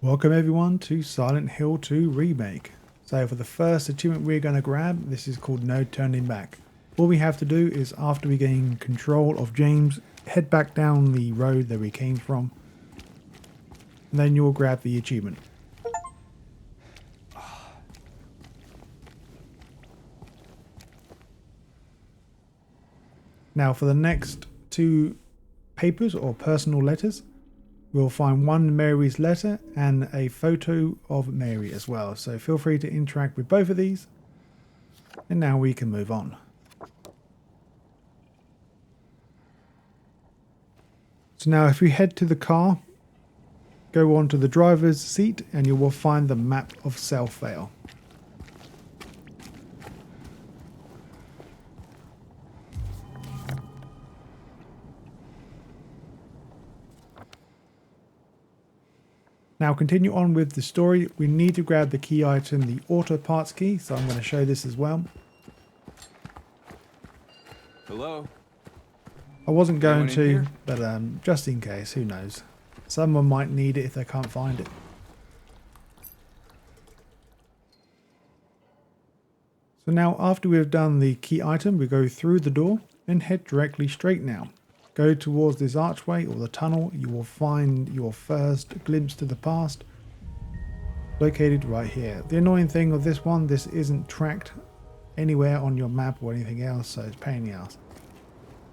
Welcome everyone to Silent Hill 2 Remake. So for the first achievement we're going to grab, this is called No Turning Back. All we have to do is, after we gain control of James, head back down the road that we came from, and then you'll grab the achievement. Now for the next two papers or personal letters, we'll find one Mary's letter and a photo of Mary as well. So feel free to interact with both of these. And now we can move on. So now if we head to the car, go on to the driver's seat and you will find the map of Vale. Now continue on with the story. We need to grab the key item, the auto parts key, so I'm going to show this as well. Hello? I wasn't going to, here? but just in case, who knows. Someone might need it if they can't find it. So now after we've done the key item, we go through the door and head directly straight now. Go towards this archway or the tunnel, you will find your first glimpse to the past, located right here. The annoying thing of this one, this isn't tracked anywhere on your map or anything else, so it's a pain in the ass.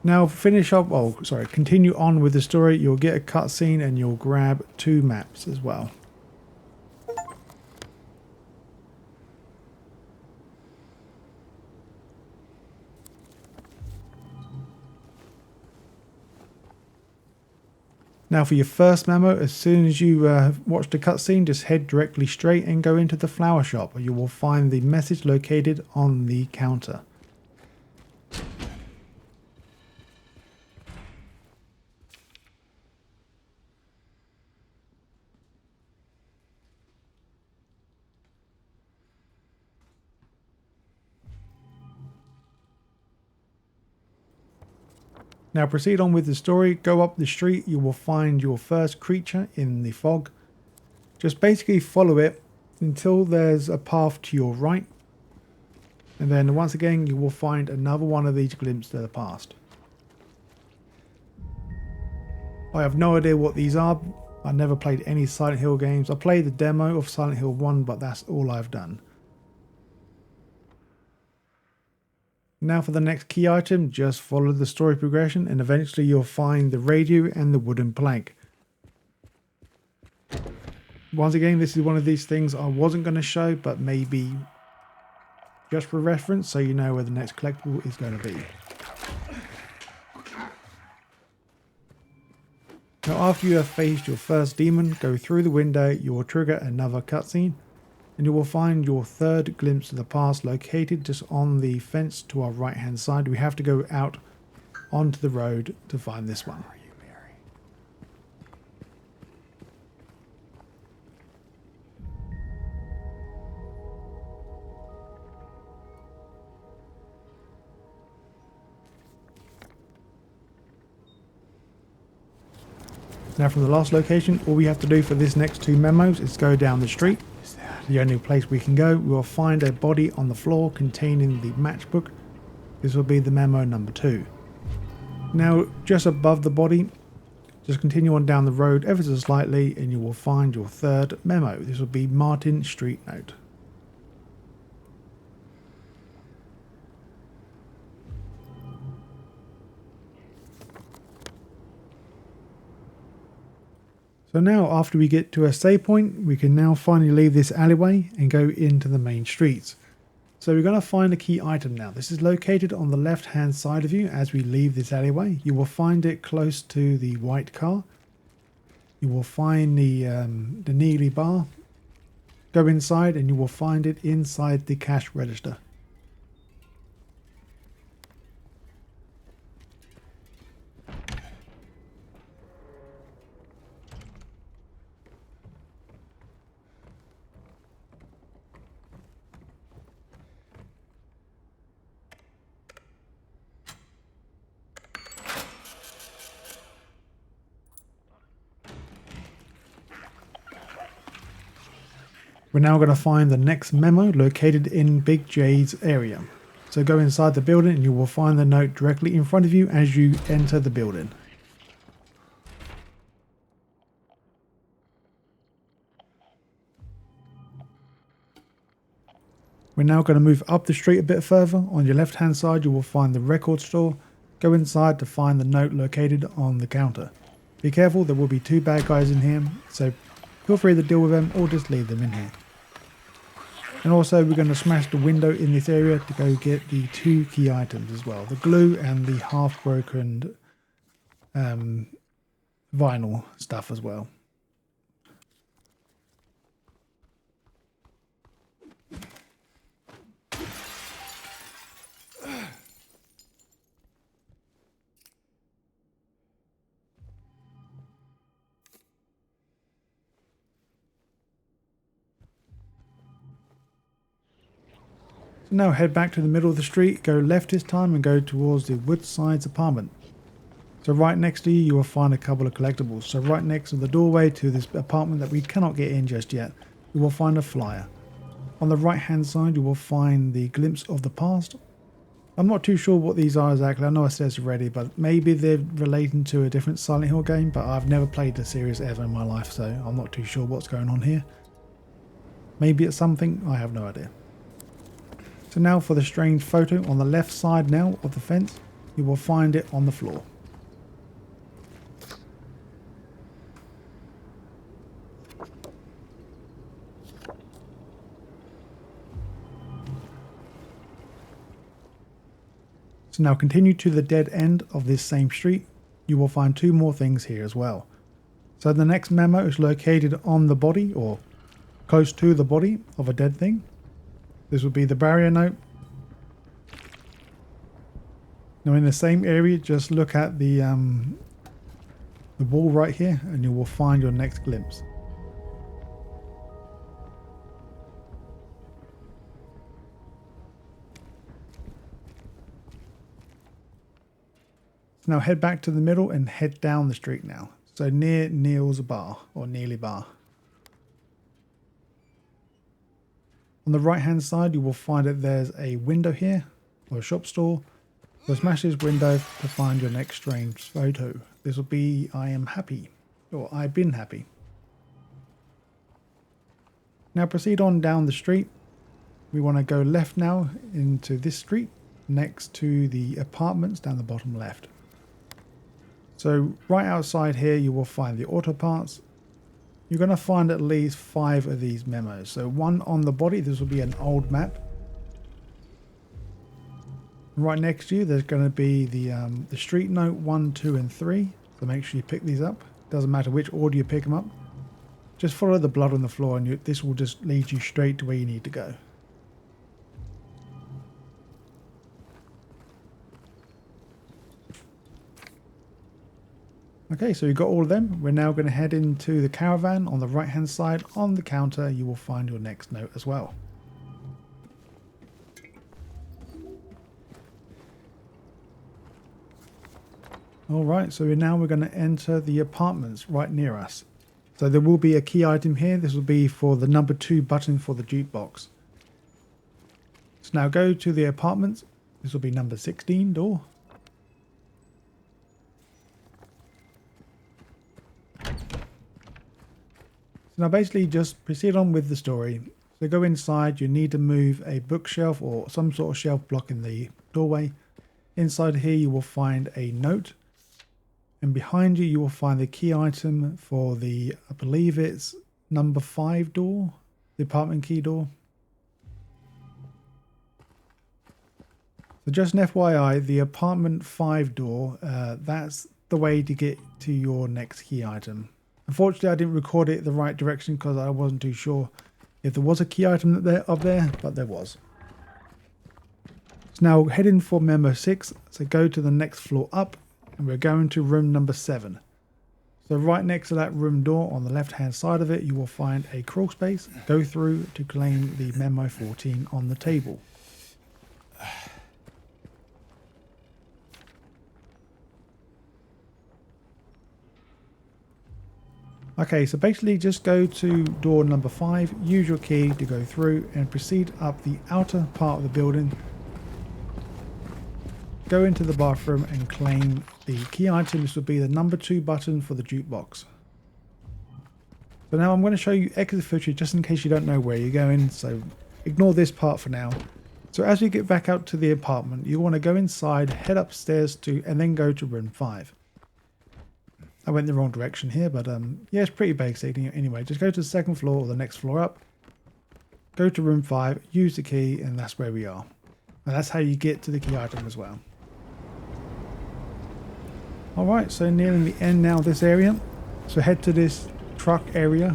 Now continue on with the story. You'll get a cutscene and you'll grab two maps as well. Now for your first memo, as soon as you watch the cutscene, just head directly straight and go into the flower shop. You will find the message located on the counter. Now proceed on with the story. Go up the street, you will find your first creature in the fog. Just basically follow it until there's a path to your right. And then once again you will find another one of these glimpses of the past. I have no idea what these are. I never played any Silent Hill games. I played the demo of Silent Hill 1, but that's all I've done. Now for the next key item, just follow the story progression and eventually you'll find the radio and the wooden plank. Once again, this is one of these things I wasn't going to show, but maybe just for reference so you know where the next collectible is going to be. Now after you have faced your first demon, go through the window, you will trigger another cutscene. And you will find your third glimpse of the past located just on the fence to our right hand side. We have to go out onto the road to find this one. Are you Mary? Now from the last location, all we have to do for this next two memos is go down the street. The only place we can go, we will find a body on the floor containing the matchbook. This will be the memo number 2. Now just above the body, just continue on down the road ever so slightly and you will find your third memo. This will be Martin Street Note. So now after we get to a save point, we can now finally leave this alleyway and go into the main streets. So we're going to find a key item now. This is located on the left hand side of you as we leave this alleyway. You will find it close to the white car. You will find the Neely bar. Go inside and you will find it inside the cash register. We're now going to find the next memo located in Big J's area. So go inside the building and you will find the note directly in front of you as you enter the building. We're now going to move up the street a bit further. On your left hand side you will find the record store. Go inside to find the note located on the counter. Be careful, there will be 2 bad guys in here, so feel free to deal with them or just leave them in here. And also we're going to smash the window in this area to go get the 2 key items as well. The glue and the half broken vinyl stuff as well. Now head back to the middle of the street, go left this time and go towards the Woodside's apartment. So right next to you, you will find a couple of collectibles. So right next to the doorway to this apartment that we cannot get in just yet, you will find a flyer. On the right hand side, you will find the glimpse of the past. I'm not too sure what these are exactly. I know I said this already, but maybe they're relating to a different Silent Hill game, but I've never played the series ever in my life, so I'm not too sure what's going on here. Maybe it's something, I have no idea. So now for the strange photo on the left side now of the fence, you will find it on the floor. So now continue to the dead end of this same street. You will find 2 more things here as well. So the next memo is located on the body or close to the body of a dead thing. This will be the barrier note. Now in the same area, just look at the wall right here and you will find your next glimpse. So now head back to the middle and head down the street now. So near Neil's bar or Neely bar. On the right hand side you will find that there's a window here or a shop store. So smash this window to find your next strange photo. This will be I am happy or I've been happy. Now proceed on down the street. We want to go left now into this street next to the apartments down the bottom left. So right outside here you will find the auto parts. You're going to find at least 5 of these memos. So one on the body, this will be an old map. Right next to you there's going to be the street note 1, 2 and 3. So make sure you pick these up. Doesn't matter which order you pick them up. Just follow the blood on the floor and this will just lead you straight to where you need to go. Okay, so you've got all of them. We're now going to head into the caravan. On the right hand side on the counter you will find your next note as well. Alright, so we're going to enter the apartments right near us. So there will be a key item here. This will be for the number 2 button for the jukebox. So now go to the apartments. This will be number 16 door. So now basically just proceed on with the story. So go inside, you need to move a bookshelf or some sort of shelf blocking the doorway. Inside here you will find a note. And behind you, you will find the key item for the, I believe it's number 5 door, the apartment key door. So just an FYI, the apartment 5 door, that's the way to get to your next key item. Unfortunately, I didn't record it the right direction because I wasn't too sure if there was a key item up there, but there was. So now heading for memo 6, so go to the next floor up. And we're going to room number 7. So right next to that room door on the left hand side of it you will find a crawl space. Go through to claim the memo 14 on the table. Okay, so basically just go to door number 5, use your key to go through and proceed up the outer part of the building. Go into the bathroom and claim the key item. This will be the number 2 button for the jukebox. So now I'm going to show you exit footage just in case you don't know where you're going, so ignore this part for now. So as you get back out to the apartment, you want to go inside, head upstairs and then go to room 5. I went the wrong direction here, but yeah, it's pretty basic. Anyway, just go to the second floor or the next floor up. Go to room 5, use the key, and that's where we are. And that's how you get to the key item as well. Alright, so nearing the end now of this area. So head to this truck area,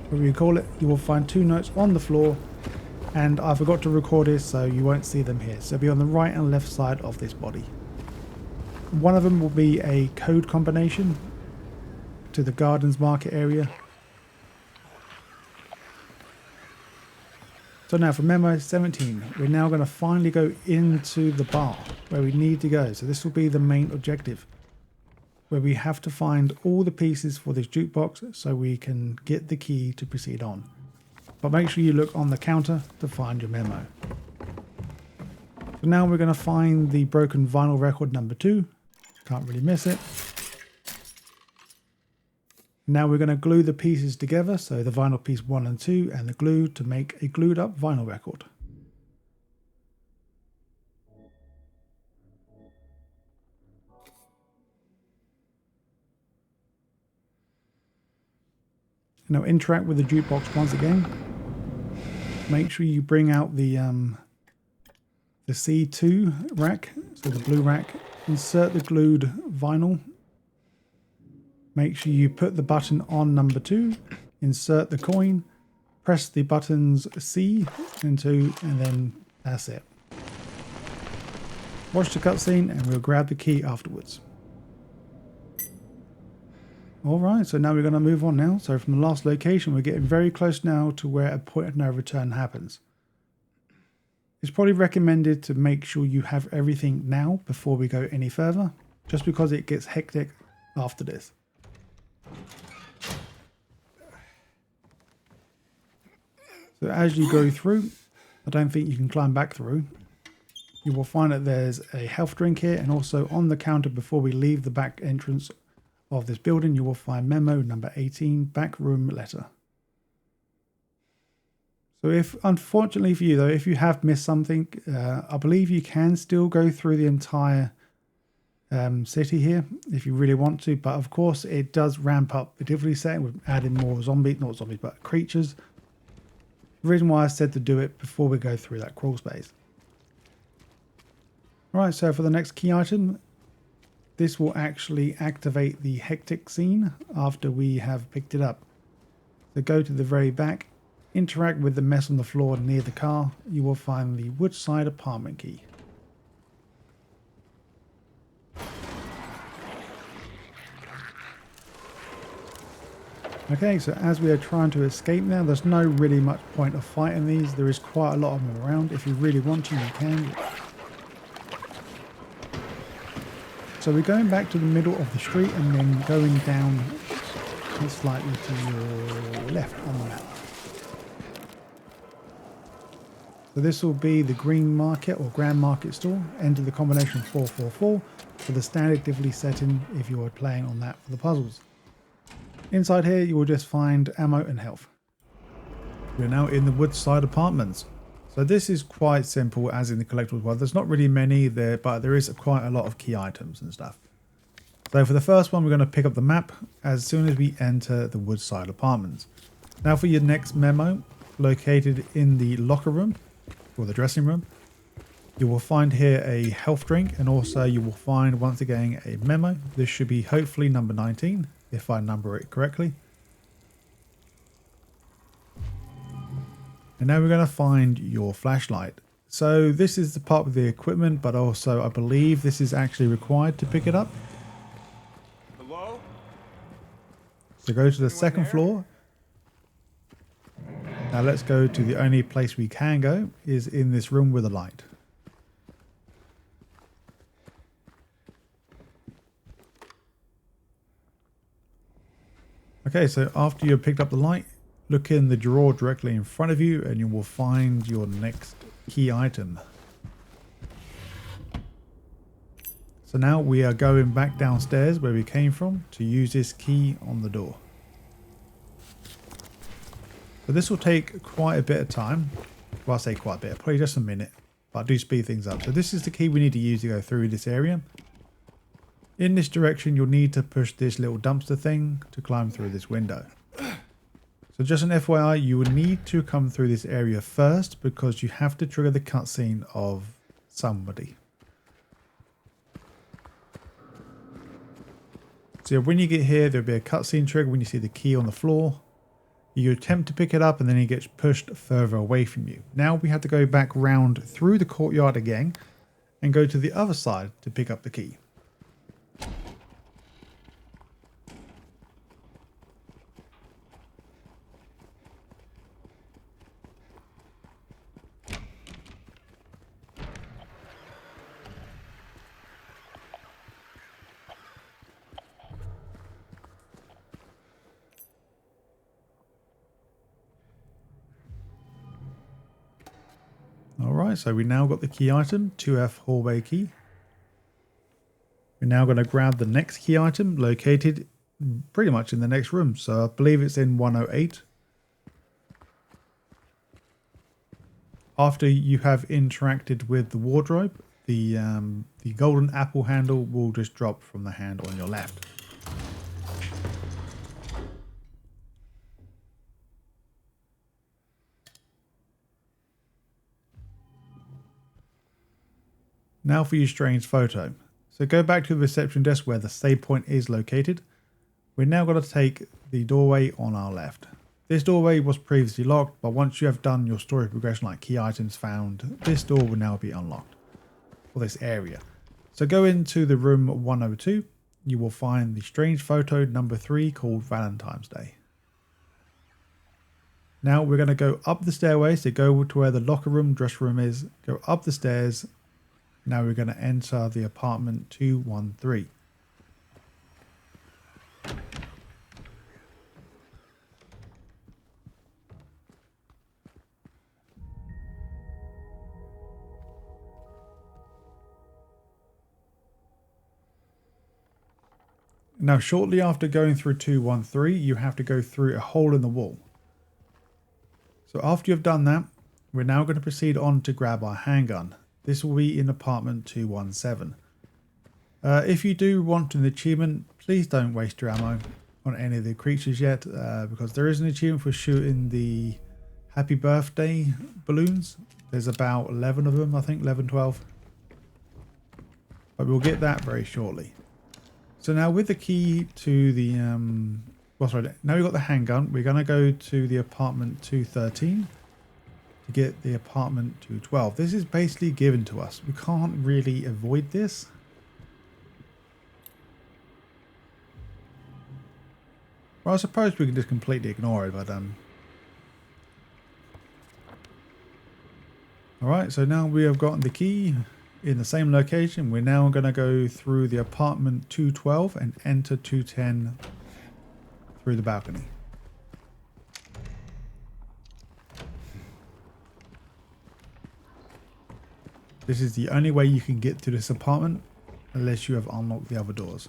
whatever you call it. You will find 2 notes on the floor. And I forgot to record this, so you won't see them here. So they'll be on the right and left side of this body. One of them will be a code combination to the Gardens Market area. So now for memo 17, we're now going to finally go into the bar where we need to go. So this will be the main objective, where we have to find all the pieces for this jukebox so we can get the key to proceed on. But make sure you look on the counter to find your memo. So now we're going to find the broken vinyl record number 2. Can't really miss it. Now we're going to glue the pieces together, so the vinyl piece 1 and 2 and the glue to make a glued up vinyl record. Now interact with the jukebox once again. Make sure you bring out the C2 rack, so the blue rack. Insert the glued vinyl. Make sure you put the button on number 2. Insert the coin. Press the buttons C and 2, and then that's it. Watch the cutscene and we'll grab the key afterwards. Alright, so now we're going to move on now. So from the last location, we're getting very close now to where a point of no return happens. It's probably recommended to make sure you have everything now before we go any further, just because it gets hectic after this. So as you go through, I don't think you can climb back through. You will find that there's a health drink here, and also on the counter before we leave the back entrance of this building, you will find memo number 18, back room letter. So if, unfortunately for you though, if you have missed something, I believe you can still go through the entire city here if you really want to, but of course it does ramp up the difficulty setting with adding more creatures. The reason why I said to do it before we go through that crawl space. Alright, so for the next key item, this will actually activate the hectic scene after we have picked it up. So go to the very back, interact with the mess on the floor near the car. You will find the Woodside apartment key. Okay, so as we are trying to escape now, there's no really much point of fighting these. There is quite a lot of them around. If you really want to, you can. So we're going back to the middle of the street and then going down slightly to your left on the map. So this will be the Green Market or Grand Market store. Enter the combination 444 for the standard difficulty setting if you are playing on that for the puzzles. Inside here you will just find ammo and health. We're now in the Woodside Apartments. So this is quite simple as in the Collectibles world. There's not really many there, but there is quite a lot of key items and stuff. So for the first one, we're going to pick up the map as soon as we enter the Woodside Apartments. Now for your next memo, located in the locker room or the dressing room, you will find here a health drink, and also you will find once again a memo. This should be hopefully number 19 if I number it correctly. And now we're going to find your flashlight. So this is the part with the equipment, but also I believe this is actually required to pick it up. Hello? So go to the second floor. Now let's go to the only place we can go is in this room with a light. Okay, so after you've picked up the light, look in the drawer directly in front of you and you will find your next key item. So now we are going back downstairs where we came from to use this key on the door. So this will take quite a bit of time. Well, I say quite a bit, probably just a minute, but I do speed things up. So this is the key we need to use to go through this area. In this direction, you'll need to push this little dumpster thing to climb through this window. So just an FYI, you will need to come through this area first because you have to trigger the cutscene of somebody. So when you get here, there'll be a cutscene trigger when you see the key on the floor. You attempt to pick it up and then it gets pushed further away from you. Now we have to go back round through the courtyard again and go to the other side to pick up the key. Alright, so we now got the key item, 2F hallway key. We're now going to grab the next key item located pretty much in the next room. So I believe it's in 108. After you have interacted with the wardrobe, the golden apple handle will just drop from the hand on your left. Now for your strange photo. So go back to the reception desk where the save point is located. We're now going to take the doorway on our left. This doorway was previously locked, but once you have done your story progression like key items found, this door will now be unlocked for this area. So go into the room 102. You will find the strange photo number 3 called Valentine's Day. Now we're going to go up the stairway, so go to where the locker room, dress room is, go up the stairs. Now we're going to enter the apartment 213. Now shortly after going through 213, you have to go through a hole in the wall. So after you've done that, we're now going to proceed on to grab our handgun. This will be in apartment 217. If you do want an achievement, please don't waste your ammo on any of the creatures yet, because there is an achievement for shooting the happy birthday balloons. There's about 11 of them, I think, 11, 12. But we'll get that very shortly. So now with the key to the, now we've got the handgun, we're going to go to the apartment 213. To get the apartment 212. This is basically given to us. We can't really avoid this. Well, I suppose we can just completely ignore it, but Alright, so now we have gotten the key in the same location. We're now going to go through the apartment 212 and enter 210 through the balcony. This is the only way you can get to this apartment unless you have unlocked the other doors.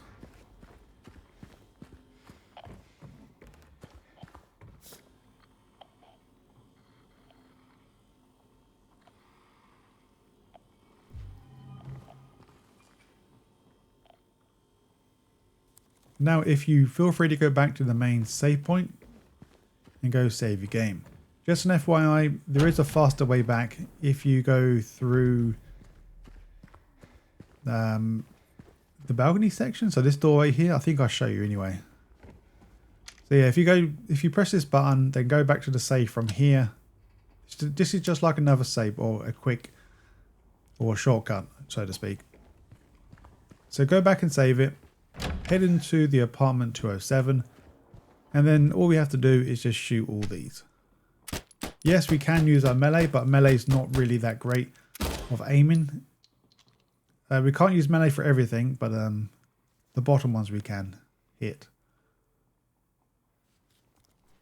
Now, if you feel free to go back to the main save point and go save your game. Just an FYI, there is a faster way back if you go through the balcony section. So this doorway here, I think I'll show you anyway. So yeah, if you press this button, then go back to the save from here. This is just like another save or a quick or a shortcut, so to speak. So go back and save it, head into the apartment 207, and then all we have to do is just shoot all these. Yes, we can use our melee, but melee is not really that great of aiming. We can't use melee for everything, but the bottom ones we can hit.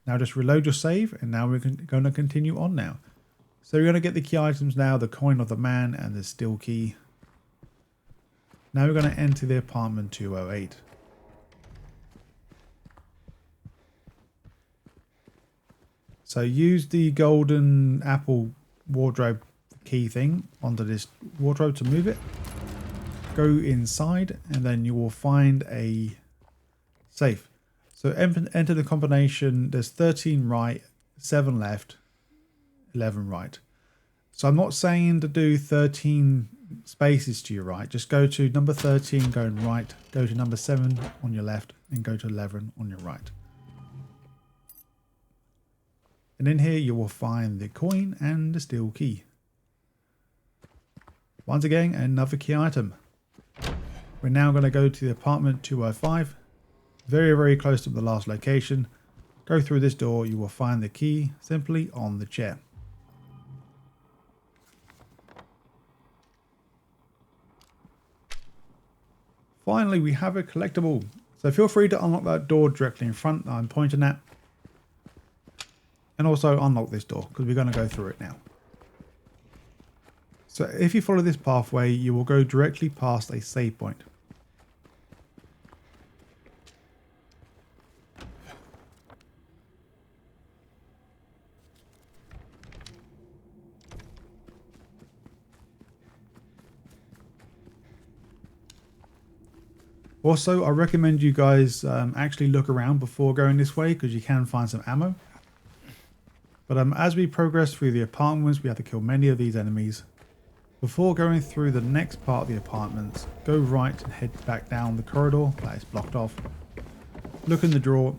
Now just reload your save, and now we're going to continue on now. So we're going to get the key items now, the coin of the man and the steel key. Now we're going to enter the apartment 208. So use the golden apple wardrobe key thing onto this wardrobe to move it. Go inside and then you will find a safe. So enter the combination. There's 13 right, 7 left, 11 right. So I'm not saying to do 13 spaces to your right. Just go to number 13 going right, go to number 7 on your left, and go to 11 on your right. And in here you will find the coin and the steel key. Once again, another key item. We're now going to go to the apartment 205. Very, very close to the last location. Go through this door, you will find the key simply on the chair. Finally, we have a collectible. So feel free to unlock that door directly in front that I'm pointing at. And also unlock this door because we're going to go through it now. So if you follow this pathway, you will go directly past a save point. Also, I recommend you guys actually look around before going this way because you can find some ammo. But as we progress through the apartments, we have to kill many of these enemies. Before going through the next part of the apartments, go right and head back down the corridor that is blocked off. Look in the drawer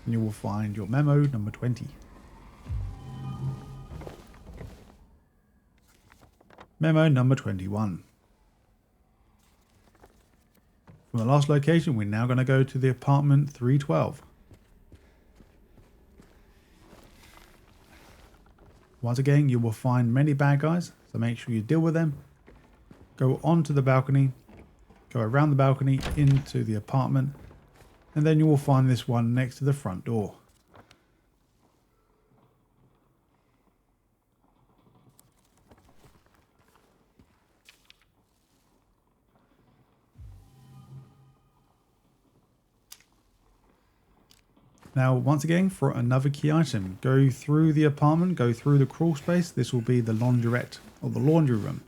and you will find your memo number 20. Memo number 21. From the last location, we're now going to go to the apartment 312. Once again, you will find many bad guys, so make sure you deal with them. Go onto the balcony, go around the balcony into the apartment, and then you will find this one next to the front door. Now, once again, for another key item, go through the apartment, go through the crawl space. This will be the laundrette or the laundry room.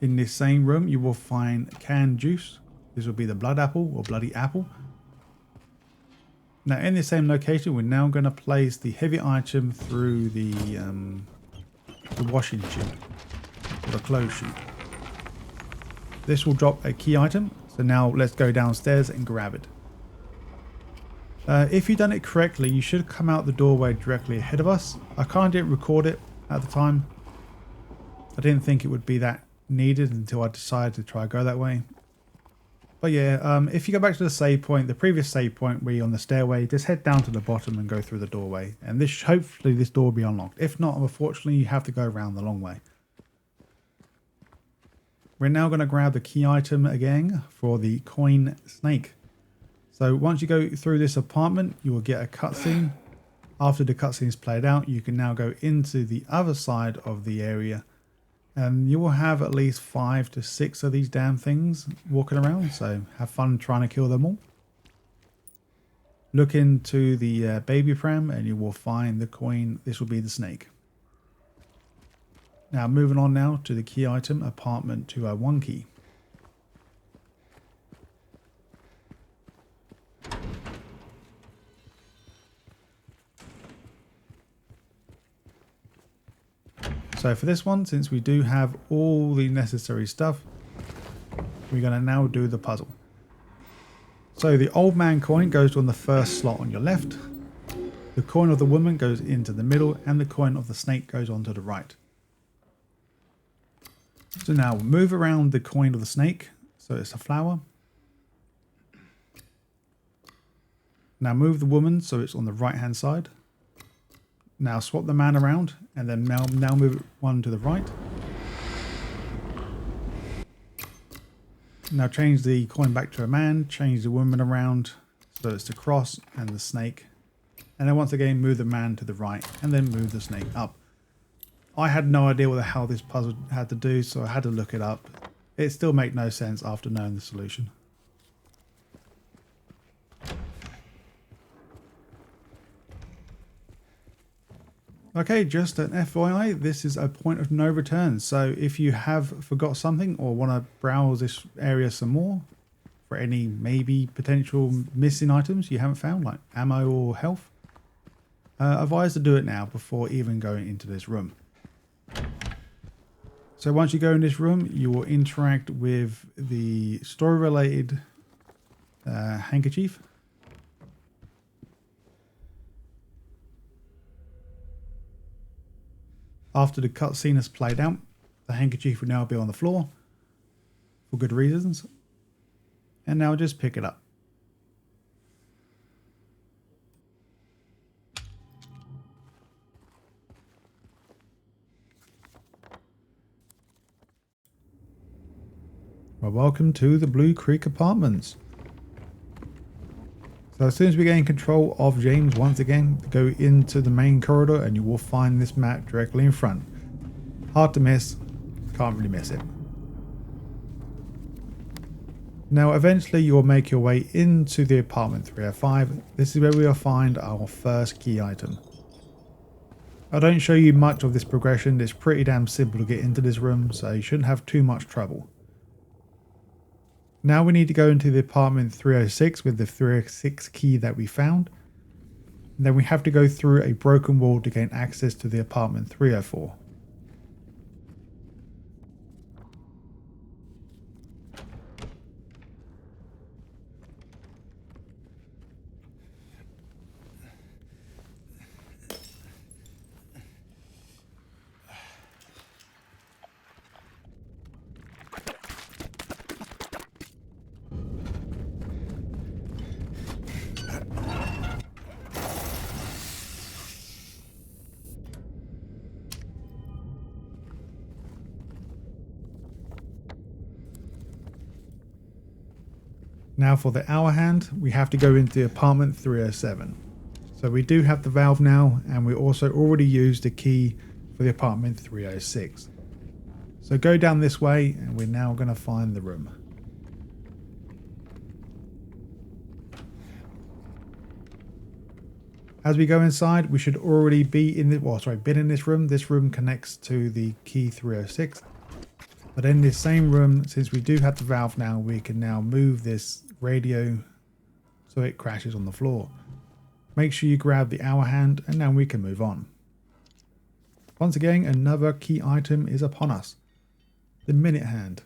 In this same room, you will find canned juice. This will be the blood apple or bloody apple. Now, in the same location, we're now going to place the heavy item through the washing chute or the clothes chute. This will drop a key item. So now let's go downstairs and grab it. If you've done it correctly, you should come out the doorway directly ahead of us. I didn't record it at the time. I didn't think it would be that needed until I decided to try go that way. But yeah, if you go back to the save point, the previous save point where you're on the stairway, just head down to the bottom and go through the doorway. And this hopefully this door will be unlocked. If not, unfortunately, you have to go around the long way. We're now going to grab the key item again for the coin snake. So once you go through this apartment, you will get a cutscene. After the cutscene is played out, you can now go into the other side of the area. And you will have at least 5 to 6 of these damn things walking around. So have fun trying to kill them all. Look into the baby pram and you will find the coin. This will be the snake. Now moving on now to the key item, apartment 201 key. So for this one, since we do have all the necessary stuff, we're going to now do the puzzle. So the old man coin goes on the first slot on your left. The coin of the woman goes into the middle and the coin of the snake goes onto the right. So now move around the coin of the snake. So it's a flower. Now move the woman so it's on the right hand side. Now swap the man around and then now move one to the right. Now change the coin back to a man, change the woman around So it's the cross and the snake. And then once again, move the man to the right and then move the snake up. I had no idea what the hell this puzzle had to do, so I had to look it up. It still made no sense after knowing the solution. Okay, just an FYI, this is a point of no return. So if you have forgot something or want to browse this area some more for any maybe potential missing items you haven't found, like ammo or health, advise to do it now before even going into this room. So once you go in this room, you will interact with the story-related handkerchief. After the cutscene has played out, the handkerchief will now be on the floor for good reasons. And now just pick it up. Well, welcome to the Blue Creek Apartments. So as soon as we gain control of James once again, go into the main corridor and you will find this map directly in front. Hard to miss, can't really miss it. Now eventually you will make your way into the apartment 305. This is where we will find our first key item. I don't show you much of this progression, it's pretty damn simple to get into this room, so you shouldn't have too much trouble. Now we need to go into the apartment 306 with the 306 key that we found. And then we have to go through a broken wall to gain access to the apartment 304. Now for the hour hand, we have to go into the apartment 307. So we do have the valve now, and we also already used the key for the apartment 306. So go down this way and we're now going to find the room. As we go inside, we should already be in been in this room. This room connects to the key 306. But in this same room, since we do have the valve now, we can now move this radio so it crashes on the floor. Make sure you grab the hour hand and now we can move on. Once again, another key item is upon us. The minute hand.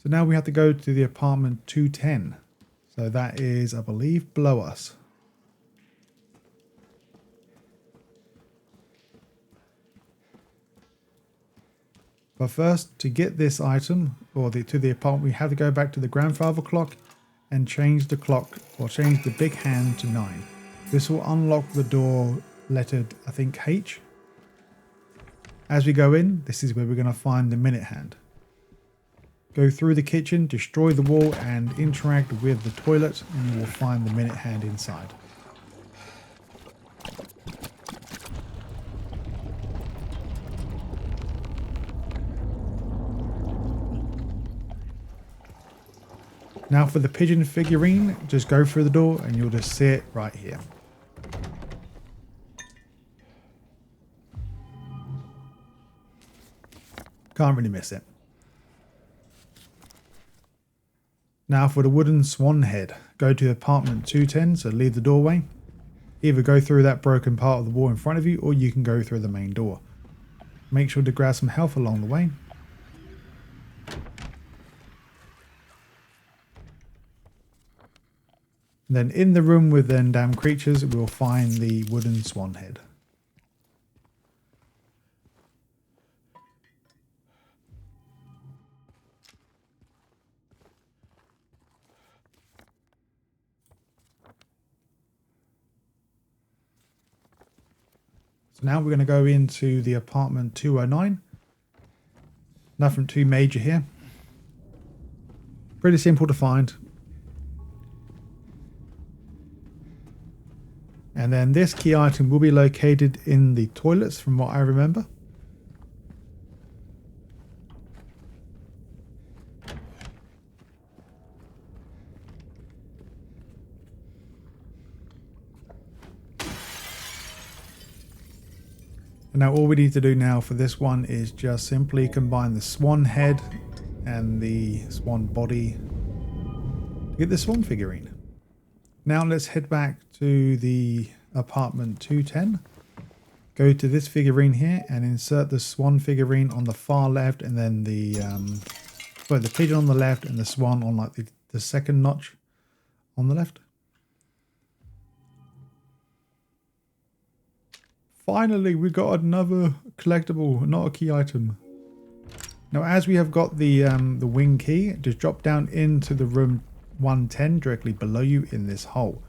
So now we have to go to the apartment 210. So that is, I believe, below us. But first, to get this item, to the apartment, we have to go back to the grandfather clock and change the clock, or change the big hand to 9. This will unlock the door lettered, I think, H. As we go in, this is where we're going to find the minute hand. Go through the kitchen, destroy the wall, and interact with the toilet, and you will find the minute hand inside. Now for the pigeon figurine, just go through the door and you'll just see it right here. Can't really miss it. Now for the wooden swan head, go to apartment 210, so leave the doorway. Either go through that broken part of the wall in front of you, or you can go through the main door. Make sure to grab some health along the way. And then in the room with them damn creatures, we'll find the wooden swan head. So now we're going to go into the apartment 209. Nothing too major here. Pretty simple to find. And then this key item will be located in the toilets from what I remember. And now all we need to do now for this one is just simply combine the swan head and the swan body to get the swan figurine. Now let's head back to the apartment 210. Go to this figurine here and insert the swan figurine on the far left, and then the pigeon on the left and the swan on like the second notch on the left. Finally, we got another collectible, not a key item. Now, as we have got the wing key, just drop down into the room 110 directly below you in this hole.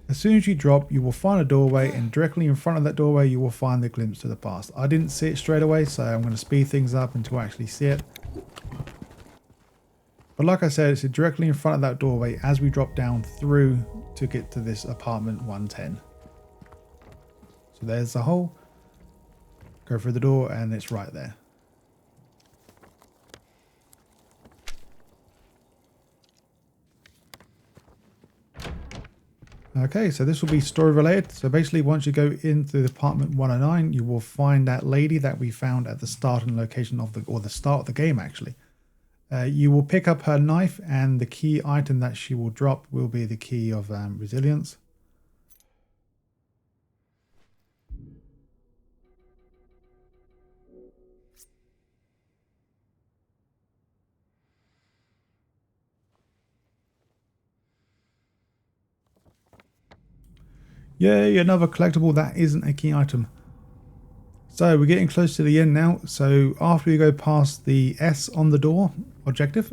As soon as you drop, you will find a doorway, and directly in front of that doorway, you will find the glimpse to the past. I didn't see it straight away, so I'm going to speed things up until I actually see it. But like I said, it's directly in front of that doorway as we drop down through to get to this apartment 110. So there's the hole. Go through the door and it's right there. Okay, so this will be story related. So basically once you go into the apartment 109, you will find that lady that we found at the starting location of the start of the game actually. You will pick up her knife, and the key item that she will drop will be the key of resilience. Yay, another collectible that isn't a key item. So we're getting close to the end now. So after we go past the S on the door objective,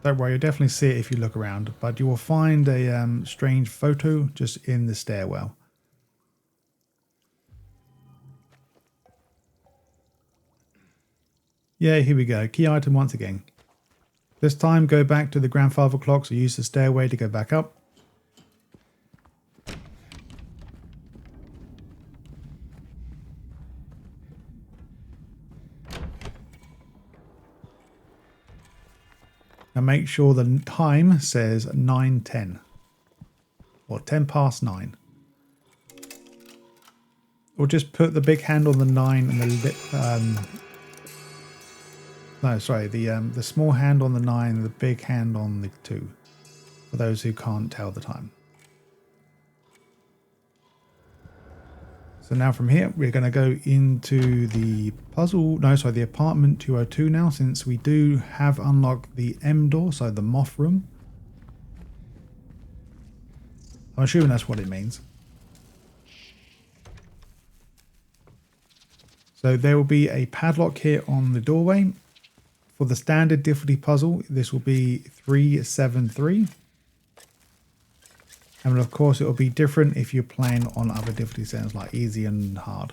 don't worry, you'll definitely see it if you look around, but you will find a strange photo just in the stairwell. Yeah, here we go. Key item once again. This time go back to the grandfather clock, so use the stairway to go back up. Now make sure the time says 9:10 or 10 past 9. Or just put the big hand on the 9 and the small hand on the 9 and the big hand on the 2 for those who can't tell the time. So now from here, we're going to go into the the apartment 202 now, since we do have unlocked the M door, so the moth room. I'm assuming that's what it means. So there will be a padlock here on the doorway. For the standard difficulty puzzle, this will be 373. And of course, it will be different if you're playing on other difficulty settings like easy and hard.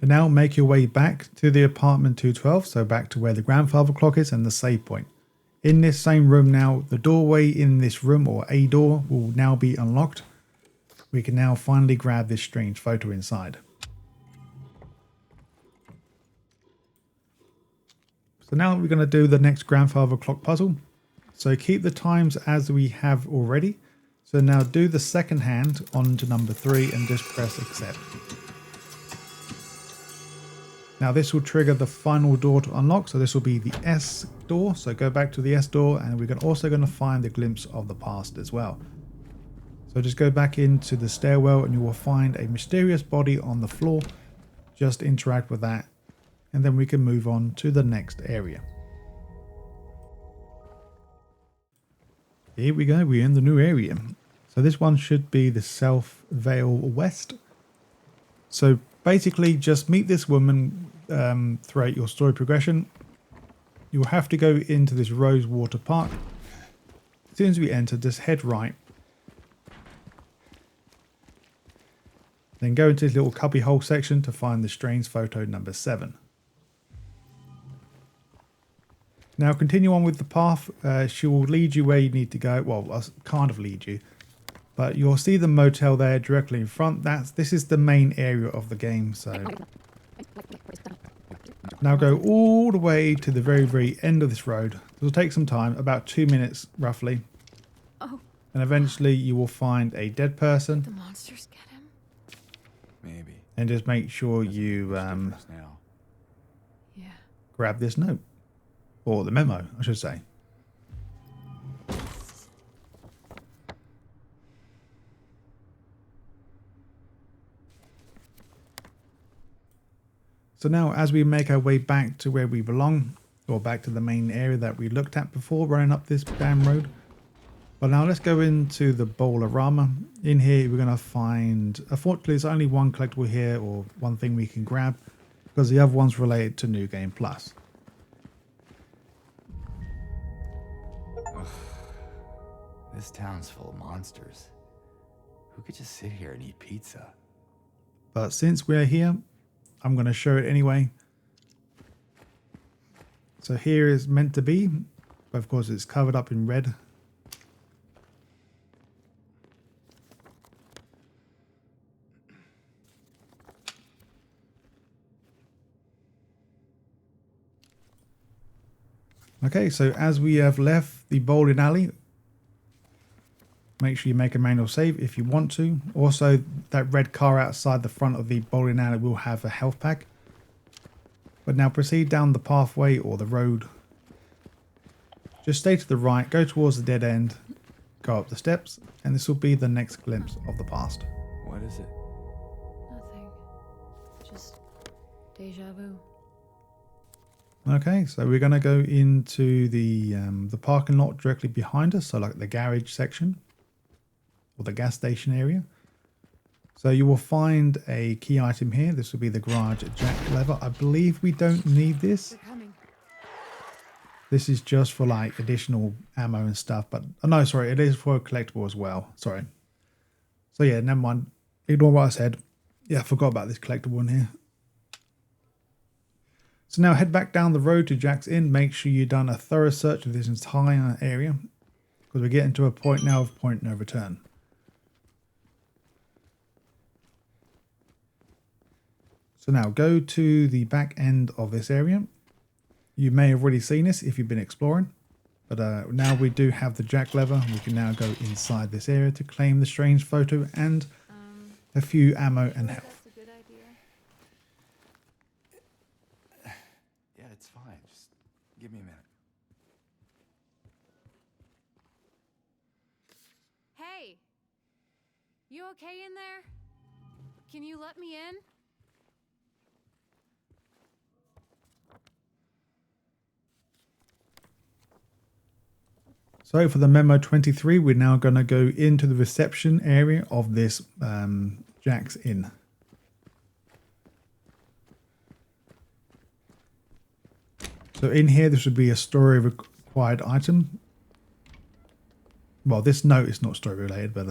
And now make your way back to the apartment 212, so back to where the grandfather clock is and the save point. In this same room now, the doorway in this room, or a door, will now be unlocked. We can now finally grab this strange photo inside. So now we're going to do the next grandfather clock puzzle. So keep the times as we have already. So now do the second hand onto number 3 and just press accept. Now this will trigger the final door to unlock, so this will be the S door. So go back to the S door, and we're also going to find the glimpse of the past as well. So just go back into the stairwell and you will find a mysterious body on the floor. Just interact with that, and then we can move on to the next area. Here we go, we're in the new area. So this one should be the South Vale West. So basically just meet this woman throughout your story progression. You'll have to go into this Rosewater Park. As soon as we enter, just head right. Then go into this little cubbyhole section to find the strange photo number 7. Now continue on with the path. She will lead you where you need to go. Well, kind of lead you. But you'll see the motel there directly in front. This is the main area of the game. So now go all the way to the very, very end of this road. It will take some time, about 2 minutes roughly. Oh. And eventually you will find a dead person. The monsters get him? Maybe. And just make sure you Now. Yeah. grab this note. Or the memo, I should say. So now as we make our way back to where we belong, or back to the main area that we looked at before running up this damn road. But now let's go into the Bowl-O-Rama. In here we're going to find, unfortunately there's only one collectible here, or one thing we can grab, because the other one's related to New Game Plus. This town's full of monsters. Who could just sit here and eat pizza? But since we're here, I'm going to show it anyway. So here is meant to be, but of course it's covered up in red. Okay, so as we have left the bowling alley, make sure you make a manual save if you want to. Also, that red car outside the front of the bowling alley will have a health pack. But now proceed down the pathway or the road. Just stay to the right, go towards the dead end, go up the steps, and this will be the next glimpse of the past. What is it? Nothing. Just deja vu. Okay, so we're going to go into the parking lot directly behind us, so like the garage section or the gas station area. So you will find a key item here. This will be the garage jack lever. I believe we don't need this. They're coming. This is just for like additional ammo and stuff, but oh no, sorry, it is for a collectible as well. Sorry. So yeah, never mind. Ignore what I said. Yeah, I forgot about this collectible in here. So now head back down the road to Jack's Inn. Make sure you've done a thorough search of this entire area, because we're getting to a point now of point no return. So now go to the back end of this area. You may have already seen this if you've been exploring, but now we do have the jack lever. We can now go inside this area to claim the strange photo and a few ammo and health. That's a good idea. Yeah, it's fine. Just give me a minute. Hey! You okay in there? Can you let me in? So for the memo 23, we're now going to go into the reception area of this Jack's Inn. So in here, this would be a story required item. Well, this note is not story related, but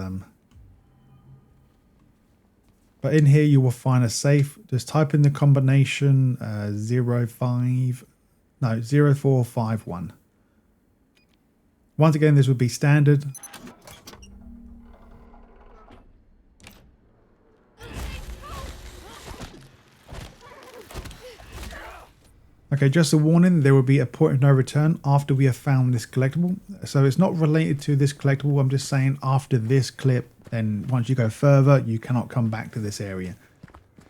in here you will find a safe. Just type in the combination 0451. Once again, this would be standard. Okay, just a warning, there will be a point of no return after we have found this collectible. So it's not related to this collectible. I'm just saying after this clip, then once you go further, you cannot come back to this area.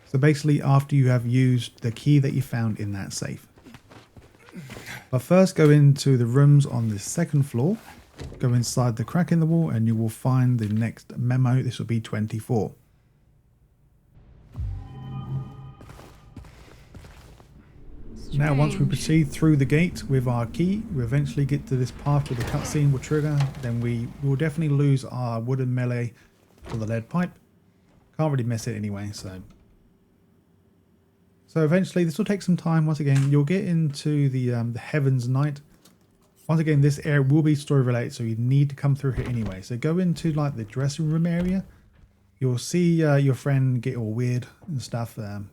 So basically after you have used the key that you found in that safe. But first go into the rooms on the second floor. Go inside the crack in the wall and you will find the next memo. This will be 24. Now once we proceed through the gate with our key, we eventually get to this part where the cutscene will trigger. Then we will definitely lose our wooden melee for the lead pipe. Can't really miss it anyway, so eventually this will take some time. Once again, you'll get into the Heaven's Night. Once again, this area will be story related, so you need to come through here anyway. So go into like the dressing room area You'll see your friend get all weird and stuff. You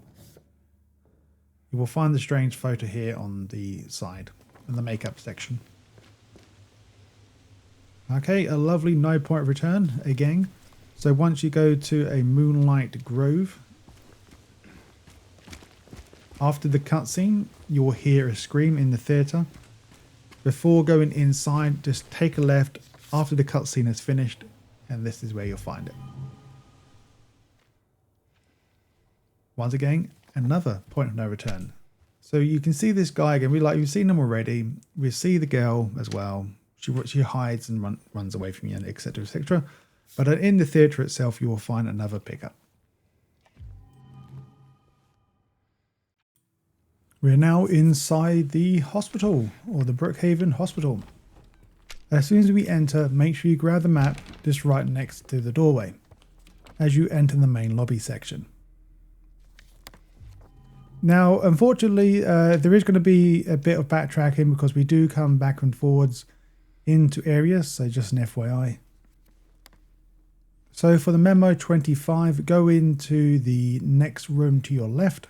will find the strange photo here on the side in the makeup section. Okay, a lovely no point of return again. So once you go to a Moonlight Grove, after the cutscene, you will hear a scream in the theatre. Before going inside, just take a left after the cutscene is finished, and this is where you'll find it. Once again, another point of no return. So you can see this guy again. We've seen him already. We see the girl as well. She hides and runs away from you, etc., etc. But in the theatre itself, you will find another pickup. We're now inside the hospital, or the Brookhaven Hospital. As soon as we enter, make sure you grab the map just right next to the doorway as you enter the main lobby section. Now, unfortunately, there is going to be a bit of backtracking because we do come back and forwards into areas, so just an FYI. So for the memo 25, go into the next room to your left.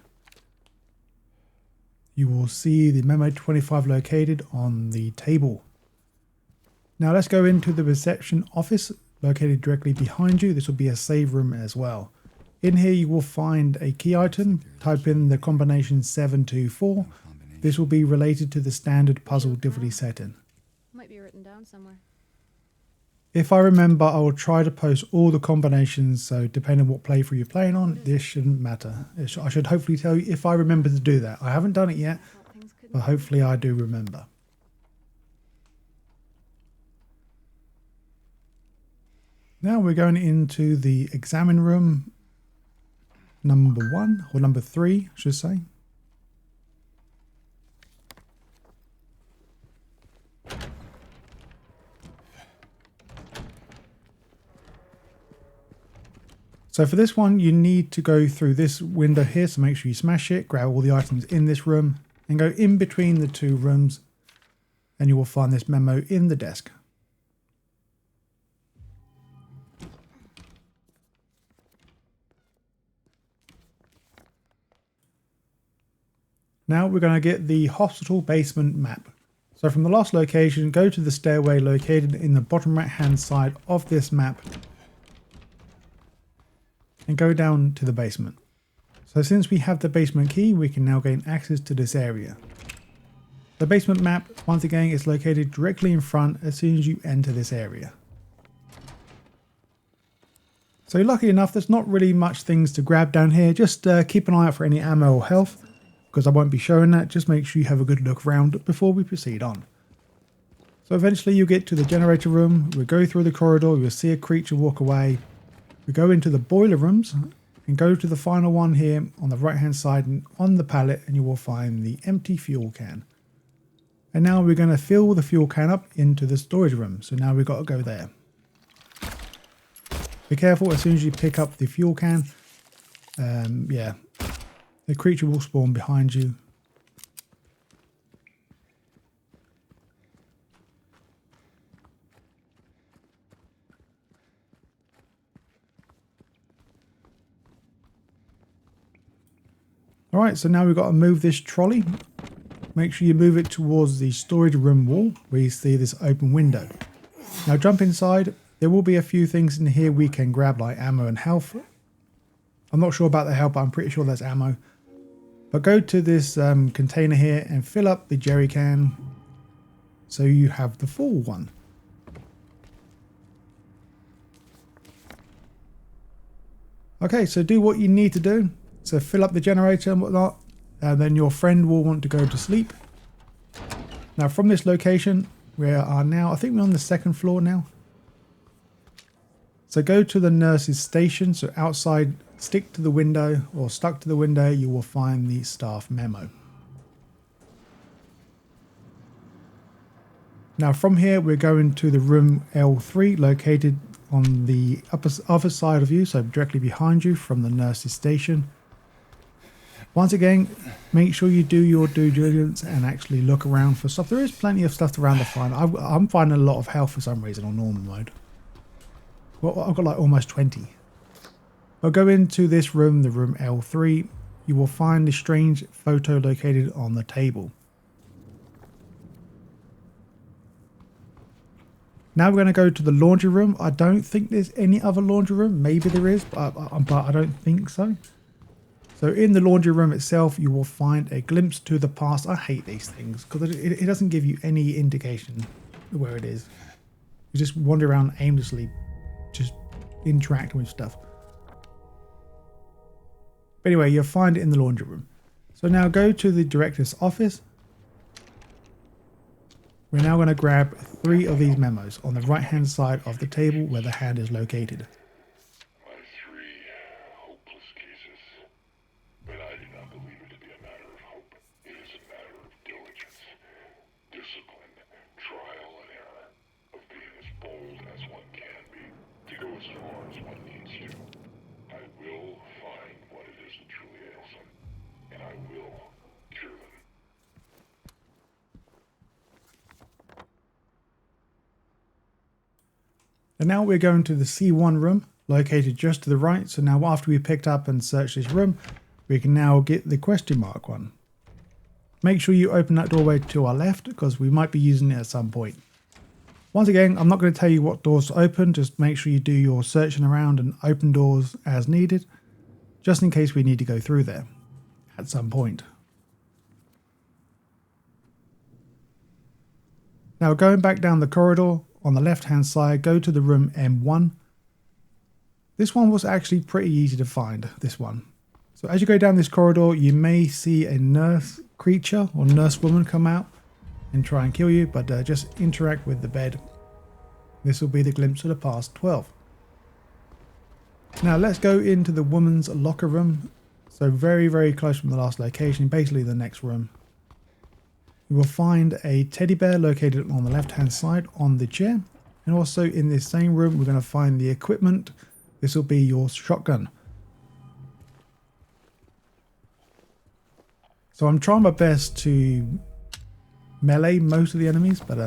You will see the memo 25 located on the table. Now let's go into the reception office located directly behind you. This will be a save room as well. In here you will find a key item. Type in the combination 724. This will be related to the standard puzzle difficulty setting. Might be written down somewhere. If I remember, I will try to post all the combinations, so depending on what playthrough you're playing on, this shouldn't matter. I should hopefully tell you if I remember to do that. I haven't done it yet, but hopefully I do remember. Now we're going into the examine room number 1, or number 3, I should say. So for this one, you need to go through this window here, so make sure you smash it, grab all the items in this room, and go in between the two rooms, and you will find this memo in the desk. Now we're going to get the hospital basement map. So from the last location, go to the stairway located in the bottom right hand side of this map, and go down to the basement. So since we have the basement key, we can now gain access to this area. The basement map, once again, is located directly in front as soon as you enter this area. So lucky enough, there's not really much things to grab down here. Just keep an eye out for any ammo or health, because I won't be showing that. Just make sure you have a good look around before we proceed on. So eventually you get to the generator room. We'll go through the corridor. You'll see a creature walk away. We go into the boiler rooms and go to the final one here on the right hand side and on the pallet, and you will find the empty fuel can. And now we're going to fill the fuel can up into the storage room. So now we've got to go there. Be careful as soon as you pick up the fuel can. Yeah, the creature will spawn behind you. Alright, so now we've got to move this trolley. Make sure you move it towards the storage room wall where you see this open window. Now jump inside. There will be a few things in here we can grab, like ammo and health. I'm not sure about the health, but I'm pretty sure that's ammo. But go to this container here and fill up the jerry can so you have the full one. Okay, so do what you need to do. So fill up the generator and whatnot, and then your friend will want to go to sleep. Now from this location, we are now, I think we're on the 2nd floor now. So go to the nurse's station. So outside, stick to the window or stuck to the window, you will find the staff memo. Now from here, we're going to the room L3 located on the other side of you, so directly behind you from the nurse's station. Once again, make sure you do your due diligence and actually look around for stuff. There is plenty of stuff around to find. I'm finding a lot of health for some reason on normal mode. Well, I've got like almost 20. But go into this room, the room L3, you will find the strange photo located on the table. Now we're going to go to the laundry room. I don't think there's any other laundry room. Maybe there is, but I don't think so. So in the laundry room itself, you will find a glimpse to the past. I hate these things because it doesn't give you any indication where it is. You just wander around aimlessly, just interacting with stuff. But anyway, you'll find it in the laundry room. So now go to the director's office. We're now going to grab 3 of these memos on the right hand side of the table where the hand is located. My 3 hopeless cases. But I do not believe it to be a matter of hope. It is a matter of diligence, discipline, trial and error, of being as bold as one can be, to go as far as one needs to. I will find what it is that truly ails them, and I will cure them. And now we're going to the C1 room, located just to the right. So now after we picked up and searched this room, we can now get the question mark one. Make sure you open that doorway to our left because we might be using it at some point. Once again, I'm not going to tell you what doors to open. Just make sure you do your searching around and open doors as needed, just in case we need to go through there at some point. Now going back down the corridor, on the left hand side, go to the room M1. This one was actually pretty easy to find, this one. So as you go down this corridor, you may see a nurse creature or nurse woman come out and try and kill you, but just interact with the bed. This will be the glimpse of the past 12. Now let's go into the woman's locker room. So very, very close from the last location, basically the next room. You will find a teddy bear located on the left hand side on the chair. And also in this same room, we're going to find the equipment. This will be your shotgun. So I'm trying my best to melee most of the enemies, but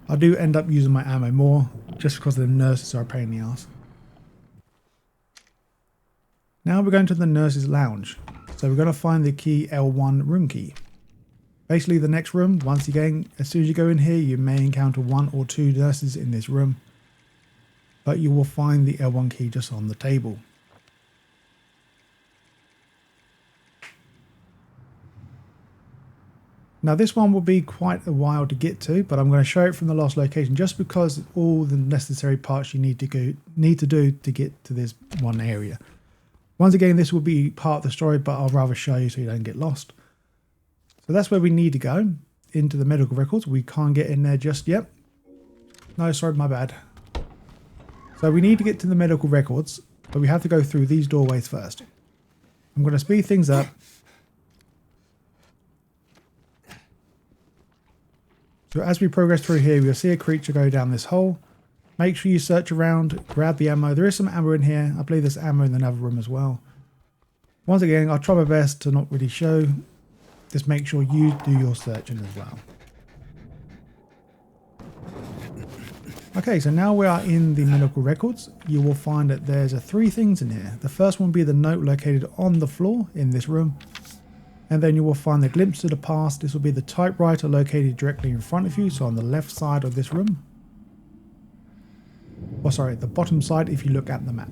I do end up using my ammo more just because the nurses are a pain in the ass. Now we're going to the nurses' lounge. So we're going to find the key L1 room key. Basically the next room, once again, as soon as you go in here, you may encounter 1 or 2 nurses in this room. But you will find the L1 key just on the table. Now this one will be quite a while to get to, but I'm going to show it from the last location just because all the necessary parts you need to do to get to this one area. Once again, this will be part of the story, but I'll rather show you so you don't get lost. So that's where we need to go, into the medical records. We can't get in there just yet. No, sorry, my bad. So we need to get to the medical records, but we have to go through these doorways first. I'm going to speed things up. So as we progress through here, we'll see a creature go down this hole. Make sure you search around, grab the ammo. There is some ammo in here. I believe there's ammo in another room as well. Once again, I'll try my best to not really show. Just make sure you do your searching as well. Okay, so now we are in the medical records. You will find that there's 3 things in here. The first one will be the note located on the floor in this room. And then you will find the glimpse to the past. This will be the typewriter located directly in front of you, so on the left side of this room. Or sorry, the bottom side if you look at the map.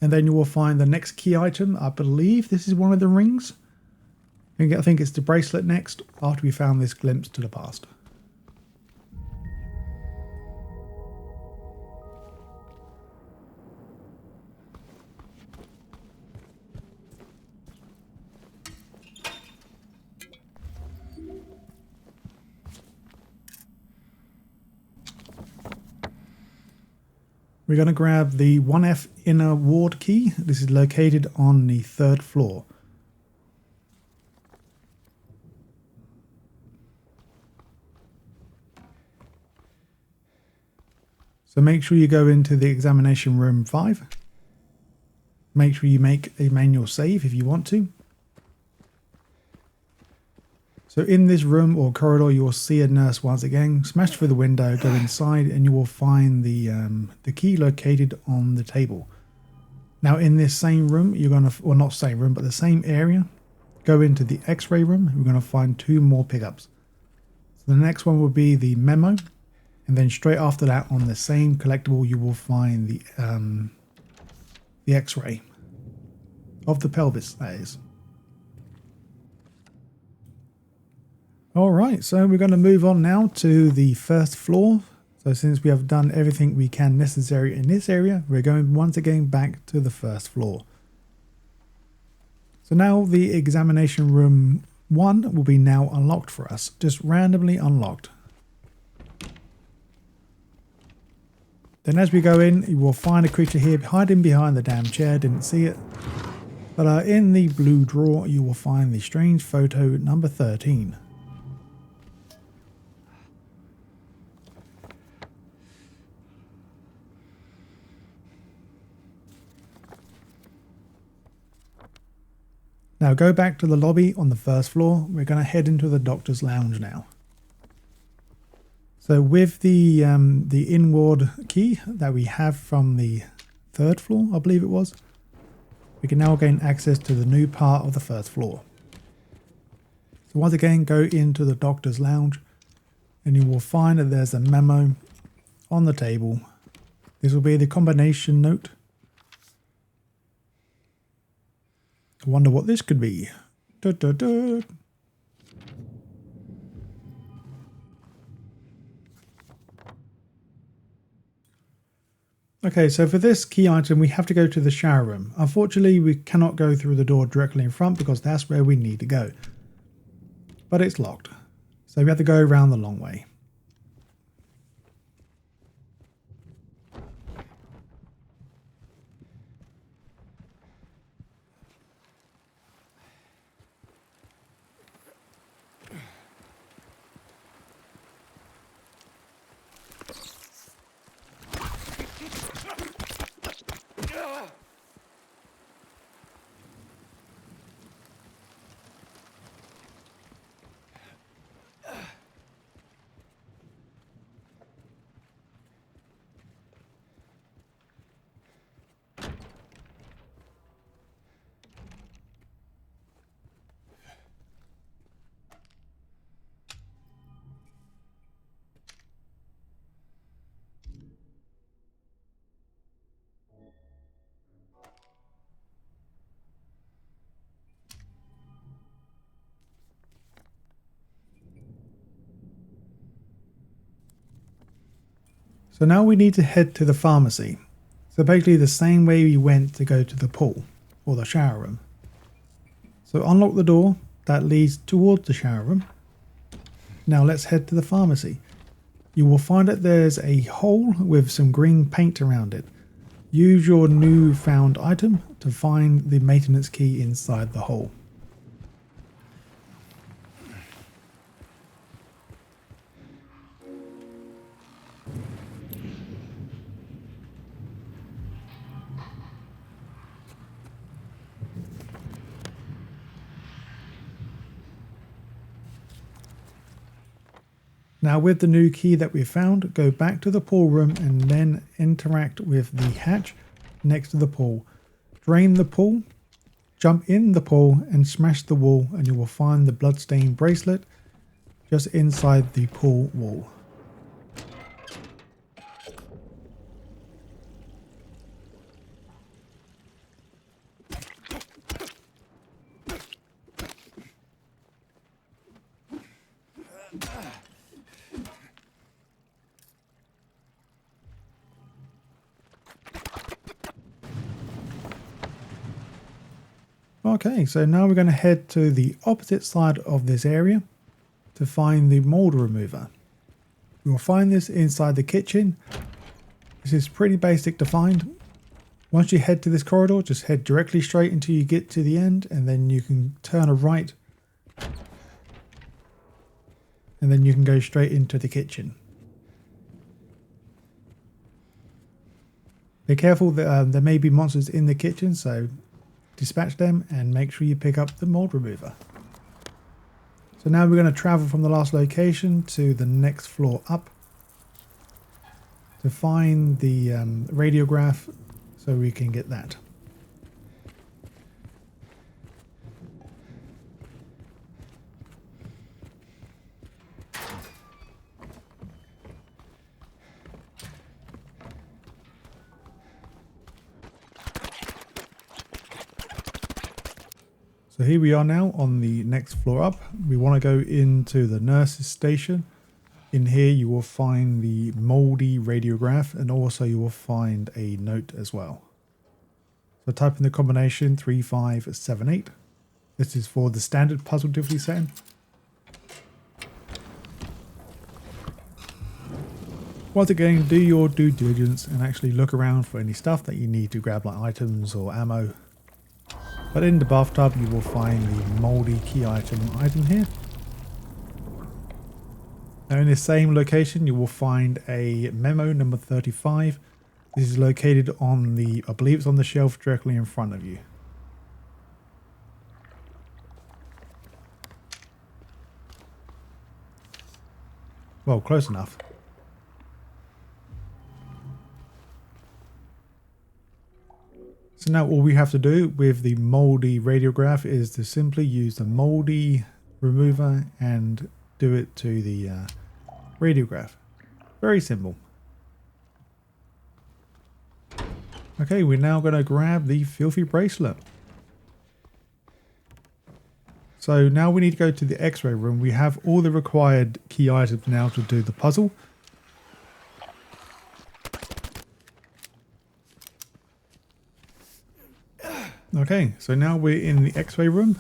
And then you will find the next key item. I believe this is one of the rings. I think it's the bracelet next, after we found this glimpse to the past. We're going to grab the 1F inner ward key. This is located on the 3rd floor. So make sure you go into the examination room 5. Make sure you make a manual save if you want to. So in this room or corridor, you will see a nurse once again. Smash through the window, go inside, and you will find the key located on the table. Now in this same room, you're going to, well, not same room, but the same area, go into the x-ray room. We're going to find 2 more pickups. So the next one will be the memo. And then straight after that, on the same collectible, you will find the x-ray of the pelvis, that is. Alright, so we're going to move on now to the first floor. So since we have done everything we can necessary in this area, we're going once again back to the first floor. So now the examination room 1 will be now unlocked for us, just randomly unlocked. Then as we go in, you will find a creature here hiding behind the damn chair, didn't see it. But in the blue drawer, you will find the strange photo number 13. Now go back to the lobby on the first floor. We're going to head into the doctor's lounge now. So with the inward key that we have from the 3rd floor, I believe it was, we can now gain access to the new part of the 1st floor. So once again, go into the doctor's lounge and you will find that there's a memo on the table. This will be the combination note. I wonder what this could be. Da, da, da. Okay, so for this key item, we have to go to the shower room. Unfortunately, we cannot go through the door directly in front because that's where we need to go. But it's locked. So we have to go around the long way. So now we need to head to the pharmacy. So basically the same way we went to go to the pool or the shower room. So unlock the door that leads towards the shower room. Now let's head to the pharmacy. You will find that there's a hole with some green paint around it. Use your new found item to find the maintenance key inside the hole. Now with the new key that we found, go back to the pool room and then interact with the hatch next to the pool. Drain the pool, jump in the pool and smash the wall and you will find the bloodstained bracelet just inside the pool wall. Okay, so now we're going to head to the opposite side of this area to find the mold remover. You will find this inside the kitchen. This is pretty basic to find. Once you head to this corridor, just head directly straight until you get to the end and then you can turn a right. And then you can go straight into the kitchen. Be careful that there may be monsters in the kitchen, so dispatch them and make sure you pick up the mold remover. So now we're going to travel from the last location to the next floor up to find the radiograph so we can get that. So here we are now on the next floor up. We want to go into the nurse's station. In here you will find the moldy radiograph, and also you will find a note as well. So type in the combination 3578. This is for the standard puzzle difficulty setting. Once again, do your due diligence and actually look around for any stuff that you need to grab, like items or ammo. But in the bathtub you will find the moldy key item here. Now in the same location you will find a memo number 35. This is located on the, I believe it's on the shelf directly in front of you. Well, close enough. So now all we have to do with the moldy radiograph is to simply use the moldy remover and do it to the radiograph. Very simple. Okay, we're now going to grab the filthy bracelet. So now we need to go to the x-ray room. We have all the required key items now to do the puzzle. Okay, so now we're in the x-ray room.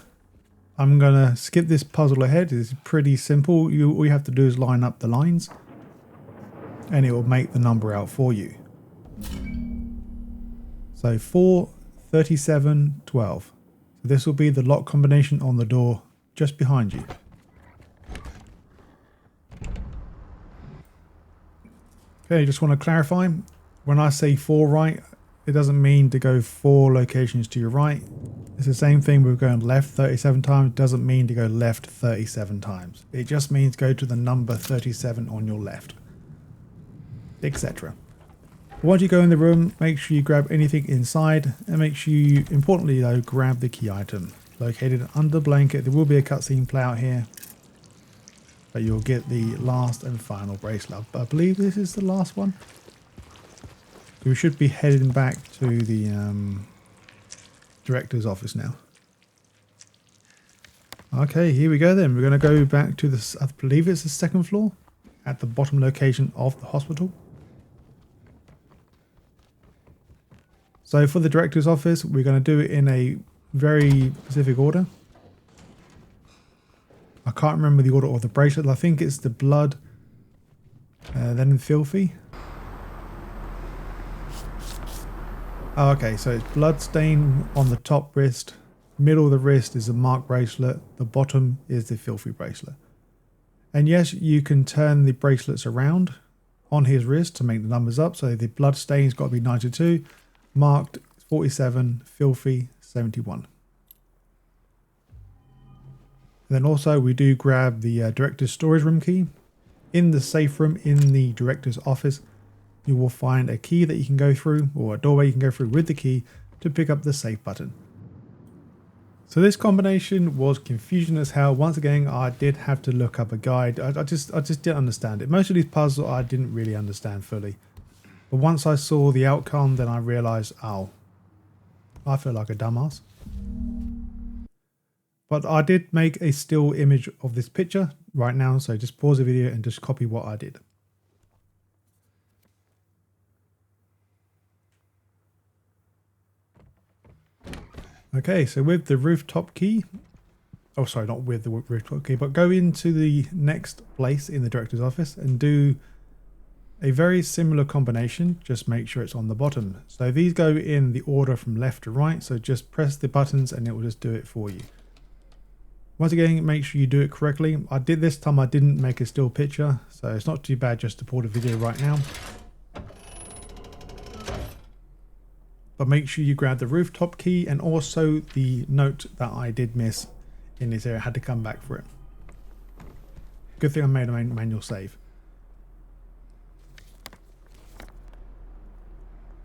I'm going to skip this puzzle ahead. It's pretty simple. All you have to do is line up the lines and it will make the number out for you. So 4, 37, 12. So this will be the lock combination on the door just behind you. Okay, just want to clarify. When I say 4 right, it doesn't mean to go 4 locations to your right. It's the same thing with going left 37 times. It doesn't mean to go left 37 times. It just means go to the number 37 on your left, etc. Once you go in the room, make sure you grab anything inside, and make sure you, importantly though, grab the key item located under the blanket. There will be a cutscene play out here, but you'll get the last and final bracelet. I believe this is the last one. We should be heading back to the director's office now. Okay, here we go then. We're going to go back to this, I believe it's the second floor at the bottom location of the hospital. So for the director's office, we're going to do it in a very specific order. I can't remember the order of the bracelet. I think it's the blood, then filthy. Oh, okay, so it's blood stain on the top wrist, middle of the wrist is a mark bracelet, the bottom is the filthy bracelet. And yes, you can turn the bracelets around on his wrist to make the numbers up. So the blood stain's got to be 92, marked 47, filthy 71. And then also we do grab the director's storage room key. In the safe room in the director's office, you will find a key that you can go through, or a doorway you can go through with the key to pick up the safe button. So this combination was confusing as hell. Once again, I did have to look up a guide. I just didn't understand it. Most of these puzzles I didn't really understand fully. But once I saw the outcome, then I realized, oh, I feel like a dumbass. But I did make a still image of this picture right now, so just pause the video and just copy what I did. Okay, so with the rooftop key, oh sorry, not with the rooftop key, but go into the next place in the director's office and do a very similar combination, just make sure it's on the bottom. So these go in the order from left to right, so just press the buttons and it will just do it for you. Once again, make sure you do it correctly. I did this time, I didn't make a still picture, so it's not too bad just to pause the video right now. But make sure you grab the rooftop key and also the note that I did miss in this area. I had to come back for it. Good thing I made a manual save.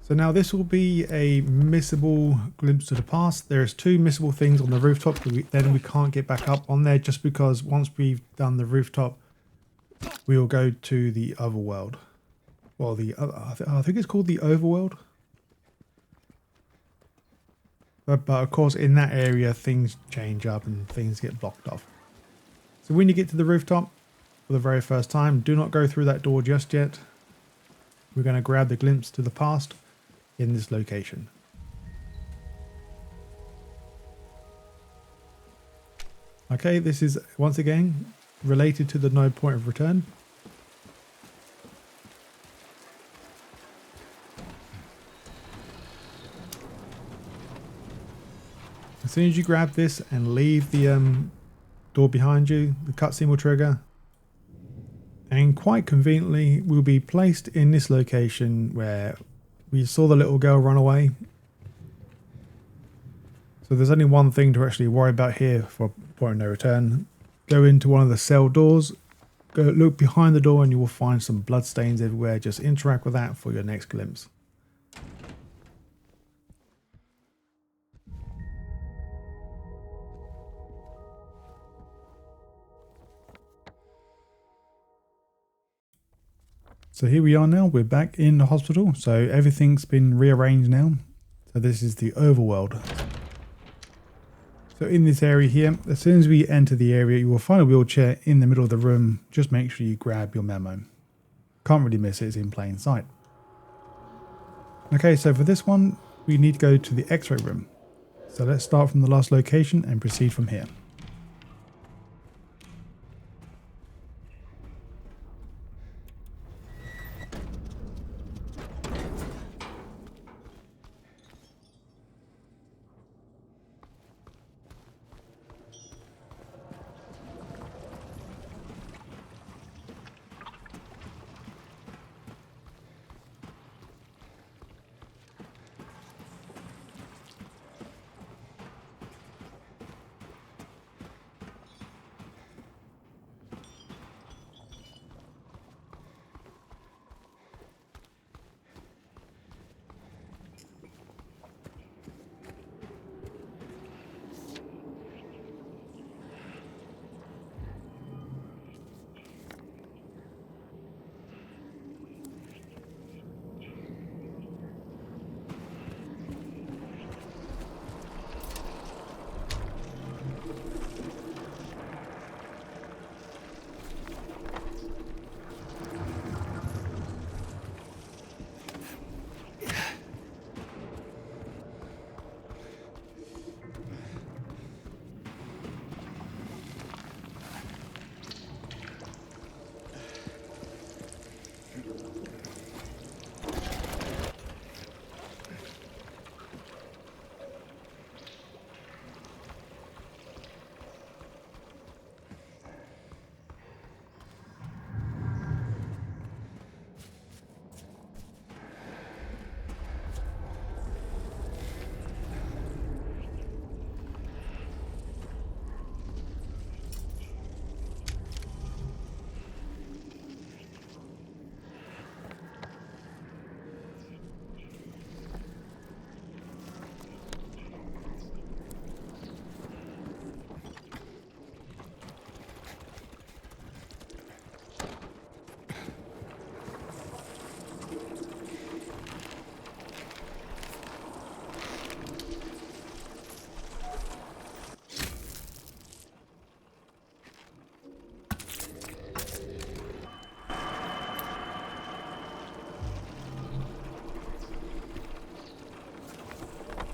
So now this will be a missable glimpse to the past. There's 2 missable things on the rooftop. Then we can't get back up on there just because once we've done the rooftop, we will go to the Otherworld. Well, I think it's called the Overworld. But of course, in that area, things change up and things get blocked off. So when you get to the rooftop for the very first time, do not go through that door just yet. We're going to grab the glimpse to the past in this location. Okay, this is once again related to the no point of return. As soon as you grab this and leave the door behind you, the cutscene will trigger. And quite conveniently, we'll be placed in this location where we saw the little girl run away. So there's only one thing to actually worry about here for point of no return. Go into one of the cell doors, go look behind the door and you will find some blood stains everywhere. Just interact with that for your next glimpse. So here we are now, we're back in the hospital. So everything's been rearranged now. So this is the overworld. So in this area here, as soon as we enter the area, you will find a wheelchair in the middle of the room. Just make sure you grab your memo. Can't really miss it, it's in plain sight. Okay, so for this one, we need to go to the X-ray room. So let's start from the last location and proceed from here.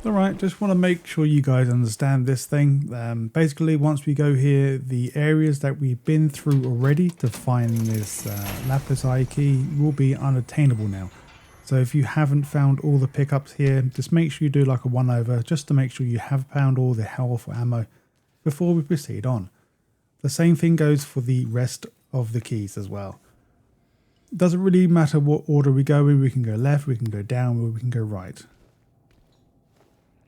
Alright, just want to make sure you guys understand this thing. Basically, once we go here, the areas that we've been through already to find this lapis eye key will be unattainable now. So if you haven't found all the pickups here, just make sure you do like a one over, just to make sure you have found all the health or ammo before we proceed on. The same thing goes for the rest of the keys as well. Doesn't really matter what order we go in, we can go left, we can go down, or we can go right.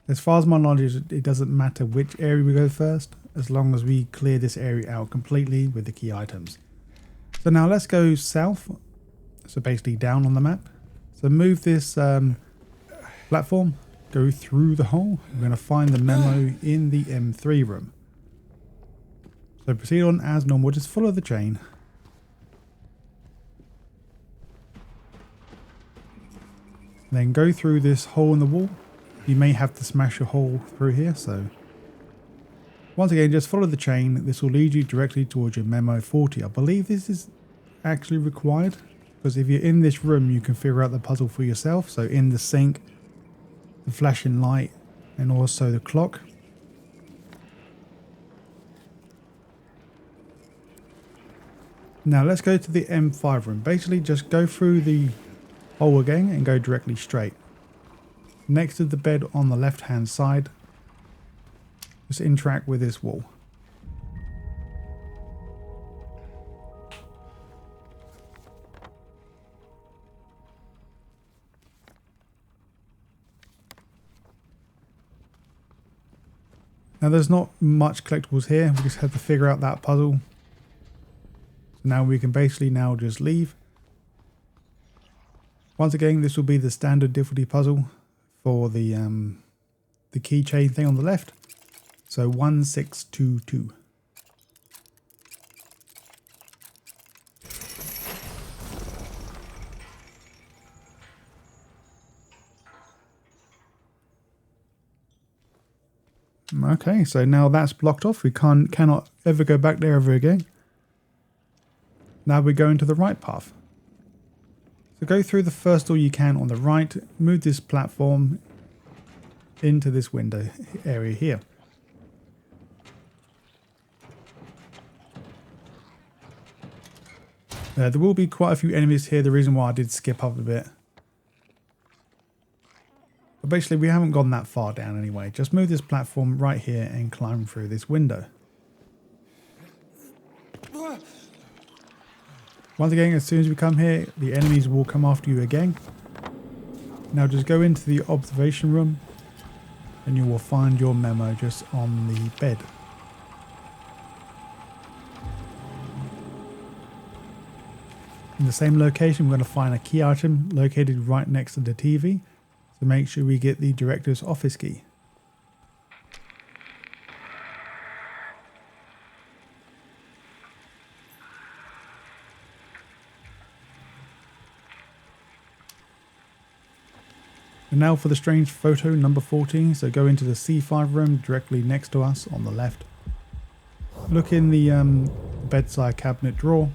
As far as my knowledge, it doesn't matter which area we go first, as long as we clear this area out completely with the key items. So now let's go south. So basically down on the map. So move this platform, go through the hole. We're going to find the memo in the M3 room. So proceed on as normal, just follow the chain. Then go through this hole in the wall. You may have to smash a hole through here, so once again just follow the chain. This will lead you directly towards your memo 40. I believe this is actually required, because if you're in this room you can figure out the puzzle for yourself. So in the sink, the flashing light, and also the clock. Now let's go to the M5 room. Basically just go through the hole again and go directly straight. Next to the bed on the left hand side, just interact with this wall. Now there's not much collectibles here, we just have to figure out that puzzle. So now we can basically now just leave. Once again, this will be the standard difficulty puzzle for the keychain thing on the left. So 1622. Okay, so now that's blocked off. We cannot ever go back there ever again. Now we're going to the right path. So go through the first door you can on the right, move this platform into this window area here. There will be quite a few enemies here, the reason why I did skip up a bit. But basically we haven't gone that far down anyway. Just move this platform right here and climb through this window. Once again, as soon as we come here, the enemies will come after you again. Now just go into the observation room and you will find your memo just on the bed. In the same location, we're going to find a key item located right next to the TV. So make sure we get the director's office key. And now for the strange photo number 14. So go into the C5 room directly next to us on the left. Look in the bedside cabinet drawer.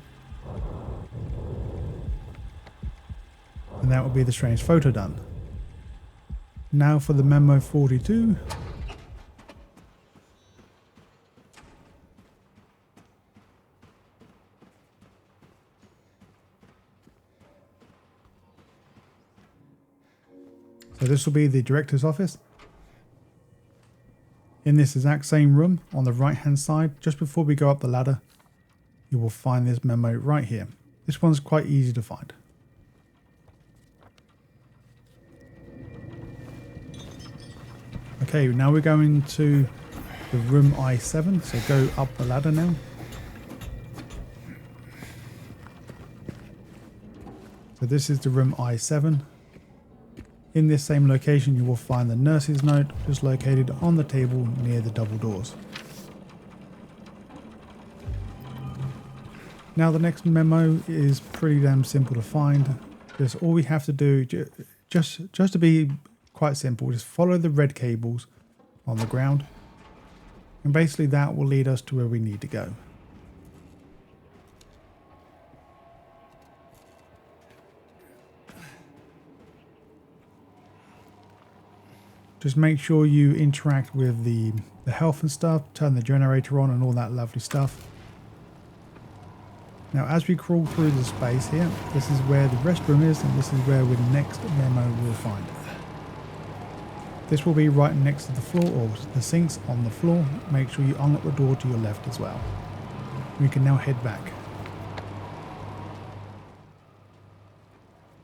And that will be the strange photo done. Now for the memo 42. So this will be the director's office. In this exact same room on the right hand side, just before we go up the ladder, you will find this memo right here. This one's quite easy to find. Okay, now we're going to the room I7, so go up the ladder now. So this is the room I7. In this same location you will find the nurse's note, just located on the table near the double doors. Now the next memo is pretty damn simple to find. Just all we have to do, just to be quite simple, just follow the red cables on the ground, and basically that will lead us to where we need to go. Just make sure you interact with the health and stuff, turn the generator on and all that lovely stuff. Now as we crawl through the space here, this is where the restroom is, and this is where the next memo will find. This will be right next to the floor, or the sinks on the floor. Make sure you unlock the door to your left as well. We can now head back.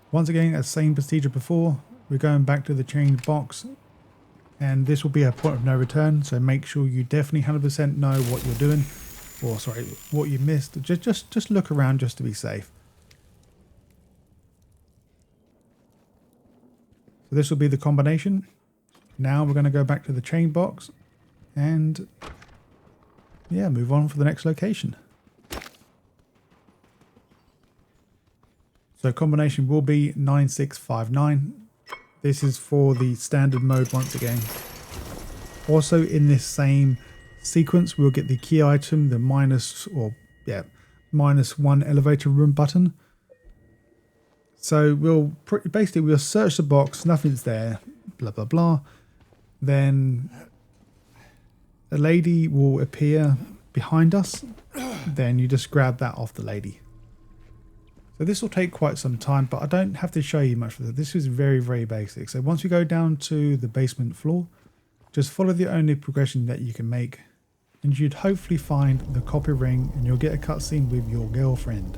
Once again, as same procedure before, we're going back to the change box, and this will be a point of no return, so make sure you definitely 100% know what you're doing or sorry, what you missed, just look around just to be safe. So this will be the combination. Now we're going to go back to the chain box and yeah, move on for the next location. So combination will be 9659. This is for the standard mode once again. Also in this same sequence, we'll get the key item, the -1 elevator room button. So we'll search the box, nothing's there, blah blah blah. Then a lady will appear behind us. Then you just grab that off the lady. So this will take quite some time, but I don't have to show you much of this. This is very, very basic. So once we go down to the basement floor, just follow the only progression that you can make, and you'd hopefully find the copy ring, and you'll get a cutscene with your girlfriend.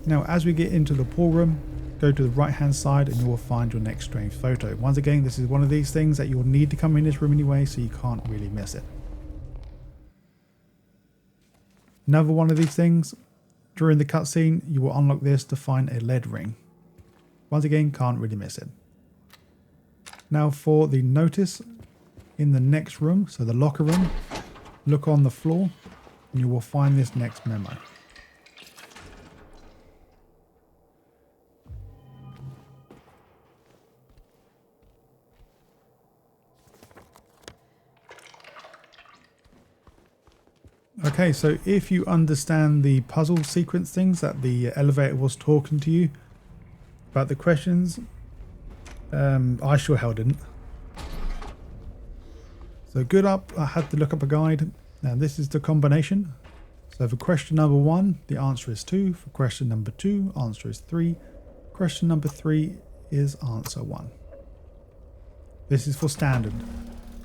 Now, as we get into the pool room, go to the right-hand side, and you will find your next strange photo. Once again, this is one of these things that you'll need to come in this room anyway, so you can't really miss it. Another one of these things, during the cutscene, you will unlock this to find a lead ring. Once again, can't really miss it. Now for the notice, in the next room, so the locker room, look on the floor, and you will find this next memo. Okay, so if you understand the puzzle sequence things that the elevator was talking to you about the questions, I sure hell didn't. So good up, I had to look up a guide. Now this is the combination. So for question number 1, the answer is 2. For question number 2, answer is 3. Question number 3 is answer 1. This is for standard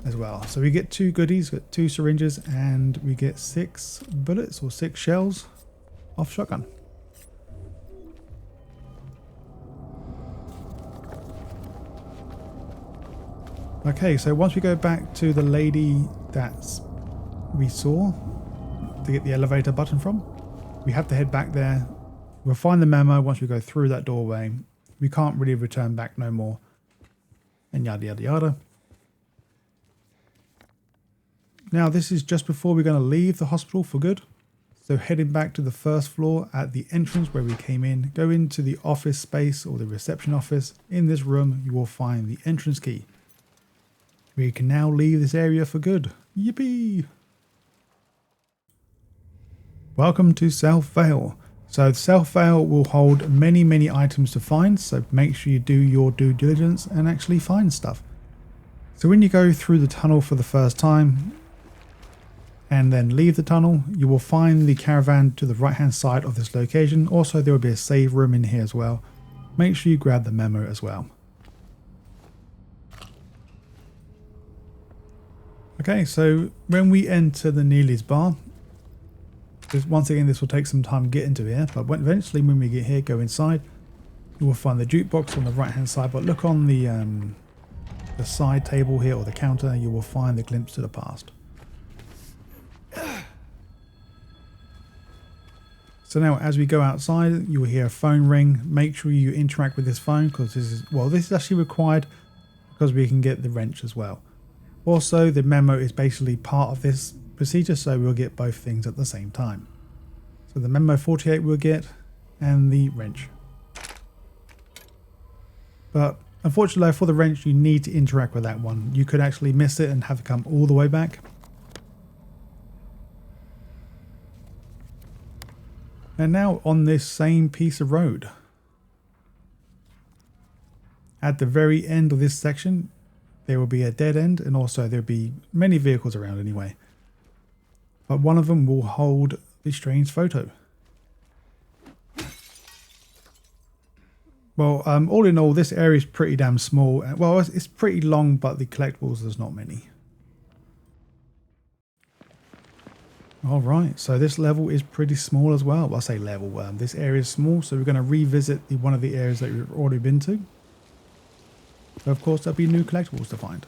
as well. So we get 2 goodies, we get 2 syringes, and we get 6 bullets or 6 shells off shotgun. Okay, so once we go back to the lady that we saw to get the elevator button from, we have to head back there. We'll find the memo once we go through that doorway. We can't really return back no more, and yada yada yada. Now this is just before we're going to leave the hospital for good. So heading back to the first floor at the entrance where we came in, go into the office space or the reception office. In this room you will find the entrance key. We can now leave this area for good. Yippee! Welcome to South Vale. So South Vale will hold many items to find, so make sure you do your due diligence and actually find stuff. So when you go through the tunnel for the first time and then leave the tunnel, you will find the caravan to the right hand side of this location. Also there will be a save room in here as well. Make sure you grab the memo as well. Okay, so when we enter the Neely's bar, once again this will take some time to get into here, but eventually when we get here, go inside, you will find the jukebox on the right hand side, but look on the side table here, or the counter, you will find the glimpse to the past. So now as we go outside, you will hear a phone ring. Make sure you interact with this phone, because this is actually required because we can get the wrench as well. Also, the memo is basically part of this procedure, so we'll get both things at the same time. So the memo 48 we'll get, and the wrench. But unfortunately for the wrench, you need to interact with that one. You could actually miss it and have to come all the way back. And now on this same piece of road, at the very end of this section, there will be a dead end, and also there'll be many vehicles around anyway. But one of them will hold the strange photo. Well, all in all, this area is pretty damn small. Well, it's pretty long, but the collectibles, there's not many. Alright, so this level is pretty small as well. Well, I say level, this area is small, so we're going to revisit one of the areas that we've already been to. So of course there'll be new collectibles to find.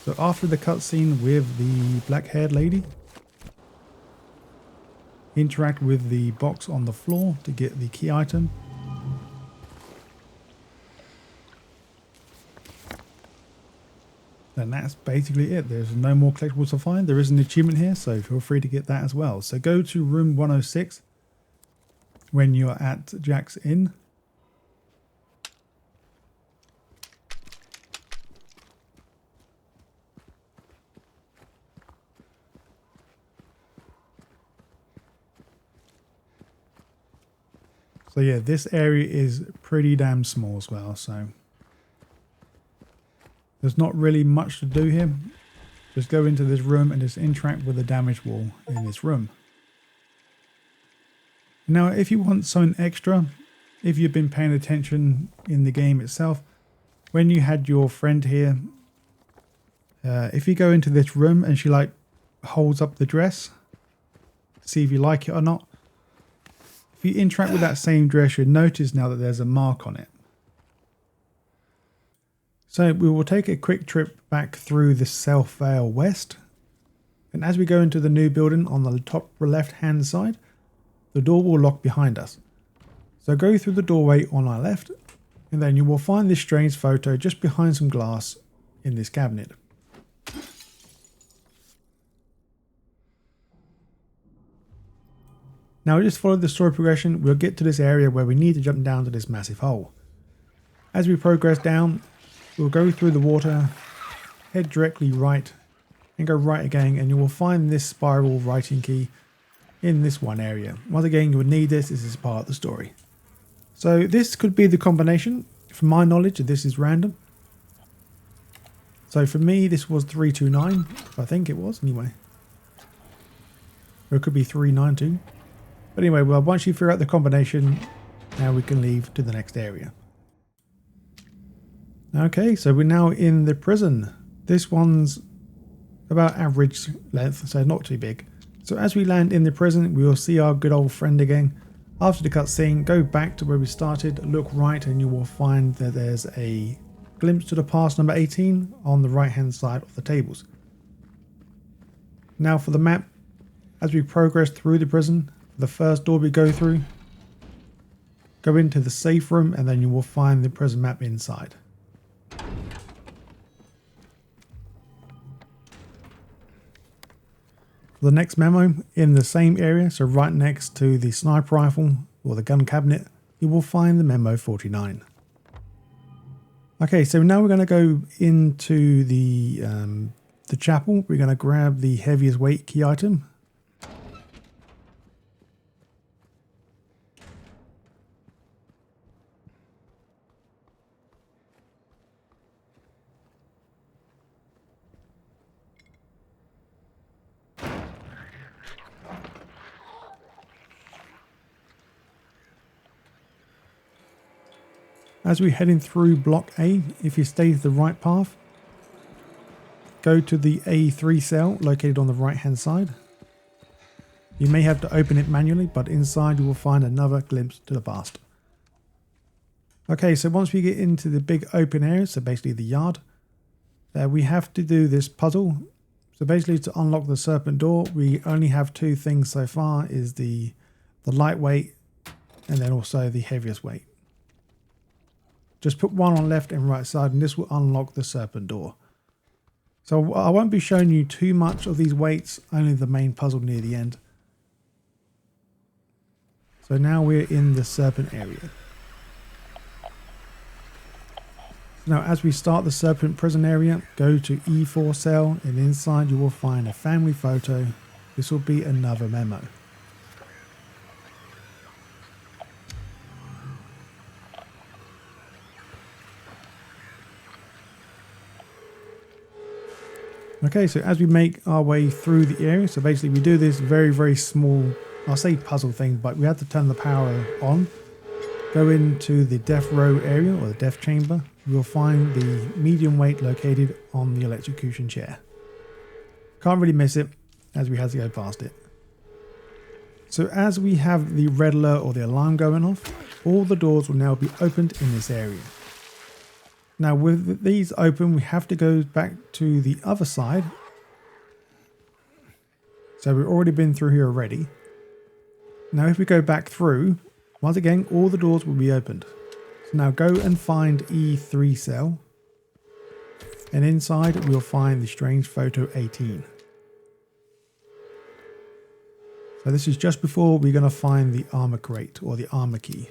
So after the cutscene with the black-haired lady, interact with the box on the floor to get the key item. And that's basically it. There's no more collectibles to find. There is an achievement here, so feel free to get that as well. So go to room 106 when you're at Jack's Inn. So yeah, this area is pretty damn small as well, so there's not really much to do here. Just go into this room and just interact with the damaged wall in this room. Now, if you want something extra, if you've been paying attention in the game itself, when you had your friend here, if you go into this room and she like holds up the dress, see if you like it or not. If you interact with that same dress, you'll notice now that there's a mark on it. So we will take a quick trip back through the South Vale West. And as we go into the new building on the top left hand side, the door will lock behind us. So go through the doorway on our left, and then you will find this strange photo just behind some glass in this cabinet. Now just follow the story progression, we'll get to this area where we need to jump down to this massive hole. As we progress down, we'll go through the water, head directly right, and go right again, and you will find this spiral writing key in this one area. Once again, you would need this as part of the story. So this could be the combination. From my knowledge, this is random. So for me, this was 329, I think it was anyway. Or it could be 392. But anyway, well, once you figure out the combination, now we can leave to the next area. Okay, so we're now in the prison. This one's about average length, so not too big. So as we land in the prison, we will see our good old friend again. After the cutscene, go back to where we started, look right, and you will find that there's a glimpse to the past number 18 on the right hand side of the tables. Now for the map, as we progress through the prison, the first door we go through, go into the safe room, and then you will find the prison map inside. For the next memo, in the same area, so right next to the sniper rifle or the gun cabinet, you will find the memo 49. Okay, so now we're going to go into the chapel. We're going to grab the heaviest weight key item. As we're heading through Block A, if you stay to the right path, go to the A3 cell located on the right hand side. You may have to open it manually, but inside you will find another glimpse to the past. Okay, so once we get into the big open area, so basically the yard, we have to do this puzzle. So basically to unlock the serpent door, we only have two things so far, is the lightweight and then also the heaviest weight. Just put one on left and right side and this will unlock the serpent door. So I won't be showing you too much of these weights, only the main puzzle near the end. So now we're in the serpent area. Now as we start the serpent prison area, go to E4 cell and inside you will find a family photo. This will be another memo. Okay, so as we make our way through the area, so basically we do this very, very small, I'll say puzzle thing, but we have to turn the power on. Go into the death row area or the death chamber. You'll find the medium weight located on the electrocution chair. Can't really miss it as we have to go past it. So as we have the red alert or the alarm going off, all the doors will now be opened in this area. Now with these open, we have to go back to the other side. So we've already been through here already. Now if we go back through, once again, all the doors will be opened. So now go and find E3 cell. And inside we'll find the strange photo 18. So this is just before we're going to find the armor crate or the armor key.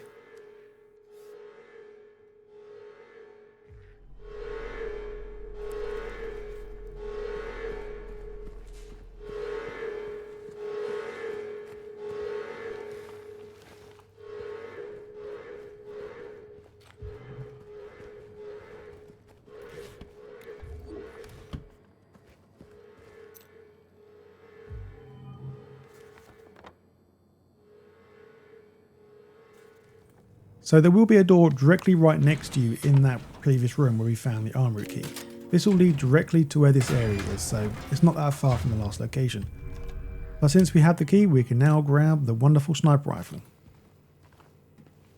So there will be a door directly right next to you in that previous room where we found the armory key. This will lead directly to where this area is, so it's not that far from the last location. But since we have the key, we can now grab the wonderful sniper rifle.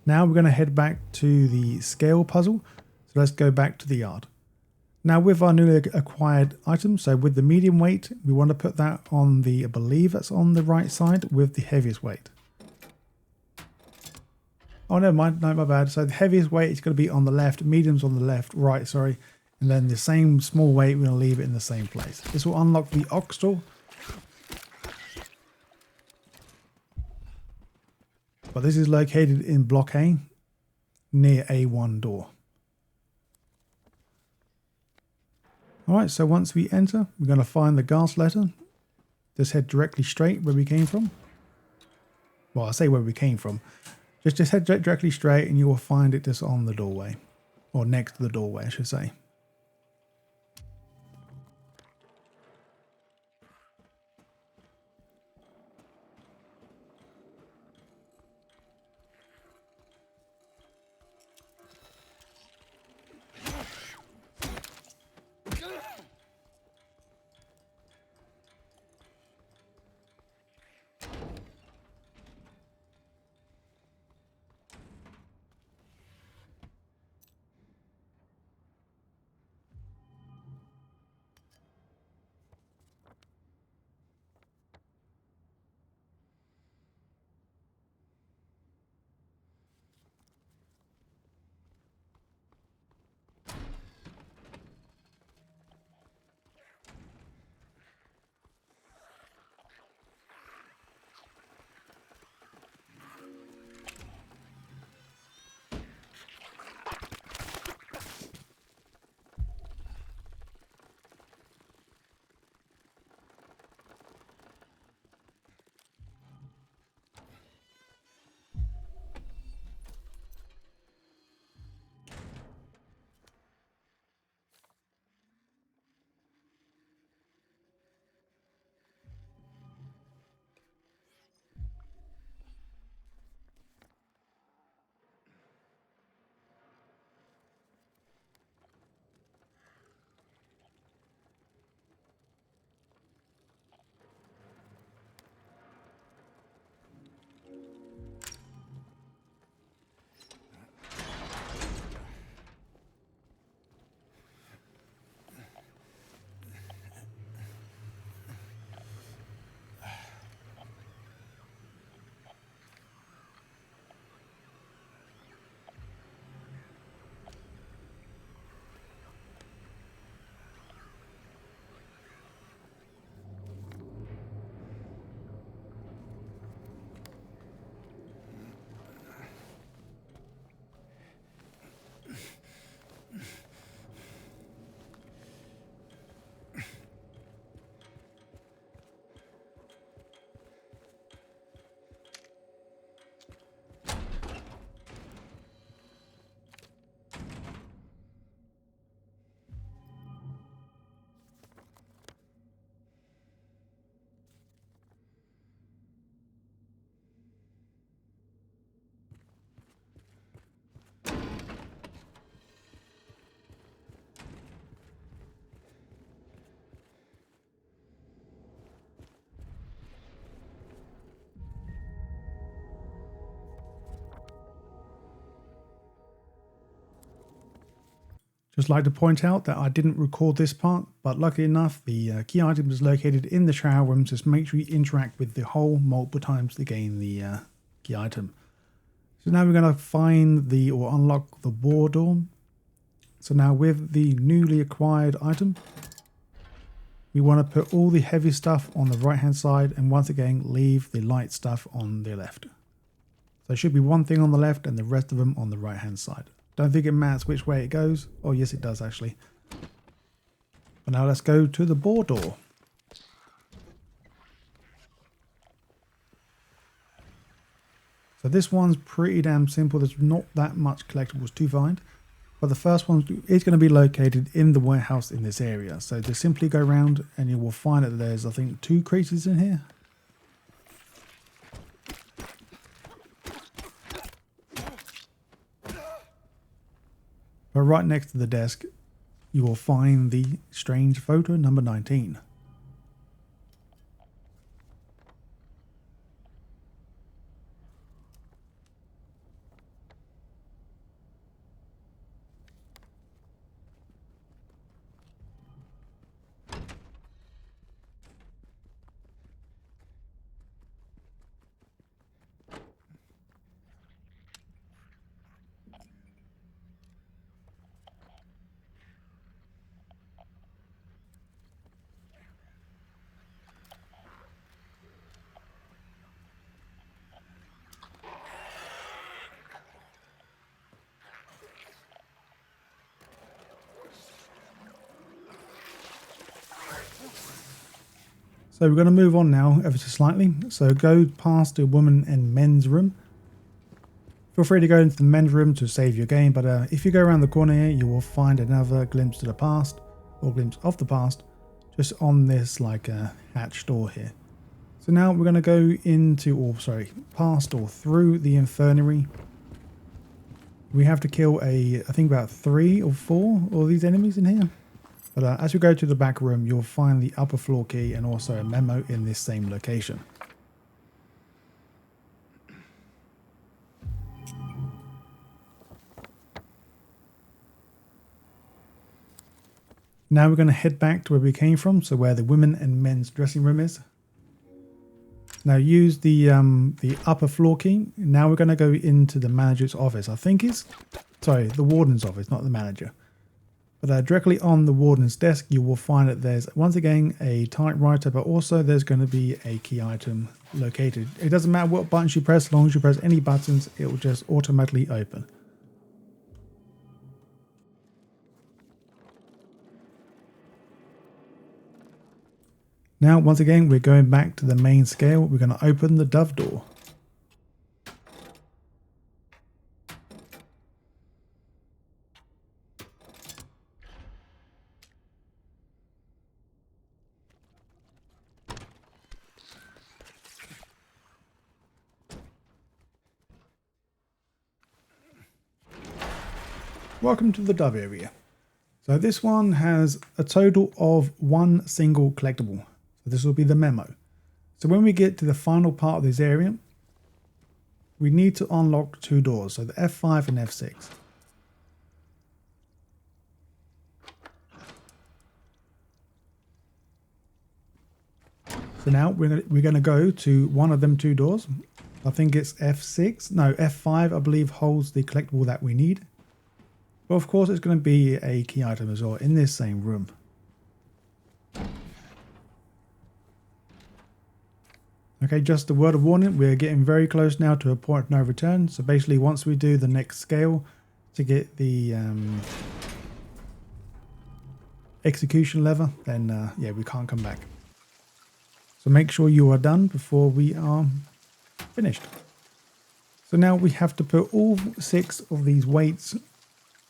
Now we're going to head back to the scale puzzle, so let's go back to the yard. Now with our newly acquired item, so with the medium weight, we want to put that on the, I believe that's on the right side with the heaviest weight. Oh, never mind. No, my bad. So the heaviest weight is going to be on the left, medium's on the left, right, sorry. And then the same small weight, we're going to leave it in the same place. This will unlock the ox door. But this is located in Block A, near A1 door. Alright, so once we enter, we're going to find the gas letter. Just head directly straight where we came from. Well, I say where we came from. Just head directly straight and you will find it just on the doorway. Or next to the doorway, I should say. Just like to point out that I didn't record this part, but luckily enough, the key item is located in the shower room. Just make sure you interact with the hole multiple times to gain the key item. So now we're going to find or unlock the war door. So now with the newly acquired item, we want to put all the heavy stuff on the right hand side and once again leave the light stuff on the left. So it should be one thing on the left and the rest of them on the right hand side. Don't think it matters which way it goes. Oh yes it does actually. But now let's go to the boar door. So this one's pretty damn simple. There's not that much collectibles to find. But the first one is going to be located in the warehouse in this area. So just simply go around and you will find that there's, I think, 2 creatures in here. But right next to the desk, you will find the strange photo number 19. So we're going to move on now ever so slightly. So go past the women and men's room. Feel free to go into the men's room to save your game, but if you go around the corner here, you will find another glimpse to the past, or glimpse of the past, just on this like hatch door here. So now we're going to go into, past or through the infirmary. We have to kill I think about 3 or 4 of these enemies in here. But as we go to the back room, you'll find the upper floor key and also a memo in this same location. Now we're going to head back to where we came from, so where the women and men's dressing room is. Now use the upper floor key. Now we're going to go into the manager's office. I think the warden's office, not the manager. But directly on the warden's desk, you will find that there's, once again, a typewriter, but also there's going to be a key item located. It doesn't matter what buttons you press, as long as you press any buttons, it will just automatically open. Now, once again, we're going back to the main scale. We're going to open the dove door. Welcome to the dove area. So this one has a total of 1 single collectible. So this will be the memo. So when we get to the final part of this area, we need to unlock 2 doors. So the F5 and F6. So now we're going to go to one of them 2 doors. I think it's F6. No, F5 I believe holds the collectible that we need. But of course it's going to be a key item as well in this same room. Okay, just a word of warning, we're getting very close now to a point of no return. So basically once we do the next scale to get the execution lever, then yeah, we can't come back. So make sure you are done before we are finished. So now we have to put all 6 of these weights,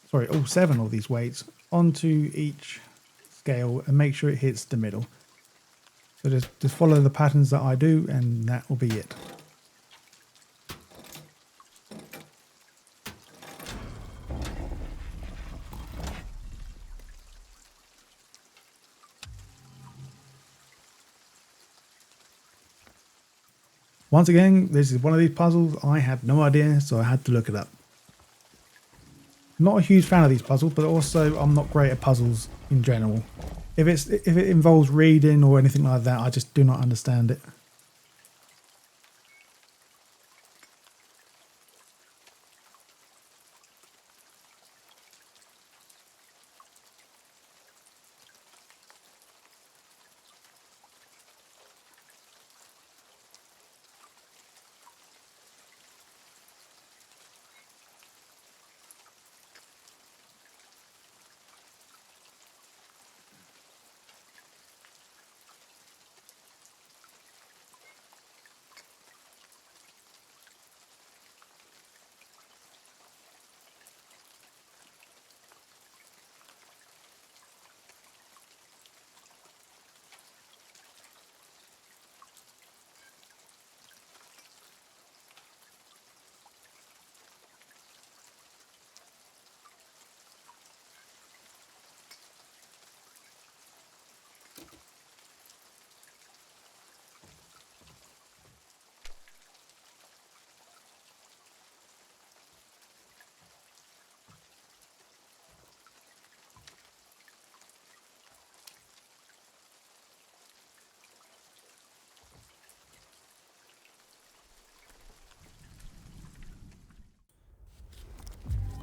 sorry, all 7 of these weights onto each scale and make sure it hits the middle. So just follow the patterns that I do and that will be it. Once again, this is one of these puzzles I had no idea, so I had to look it up. Not a huge fan of these puzzles, but also I'm not great at puzzles in general. If it involves reading or anything like that, I just do not understand it.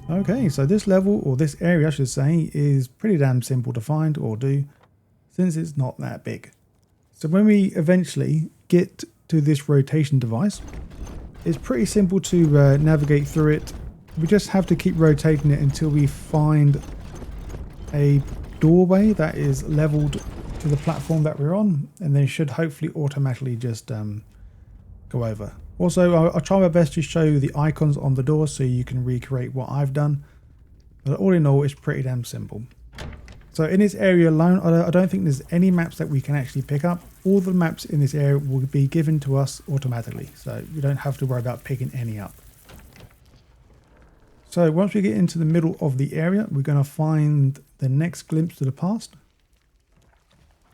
Okay, so this level, or this area I should say, is pretty damn simple to find or do, since it's not that big. So when we eventually get to this rotation device, it's pretty simple to navigate through it. We just have to keep rotating it until we find a doorway that is leveled to the platform that we're on, and then should hopefully automatically just go over. Also, I'll try my best to show you the icons on the door so you can recreate what I've done. But all in all, it's pretty damn simple. So in this area alone, I don't think there's any maps that we can actually pick up. All the maps in this area will be given to us automatically, so you don't have to worry about picking any up. So once we get into the middle of the area, we're going to find the next glimpse to the past.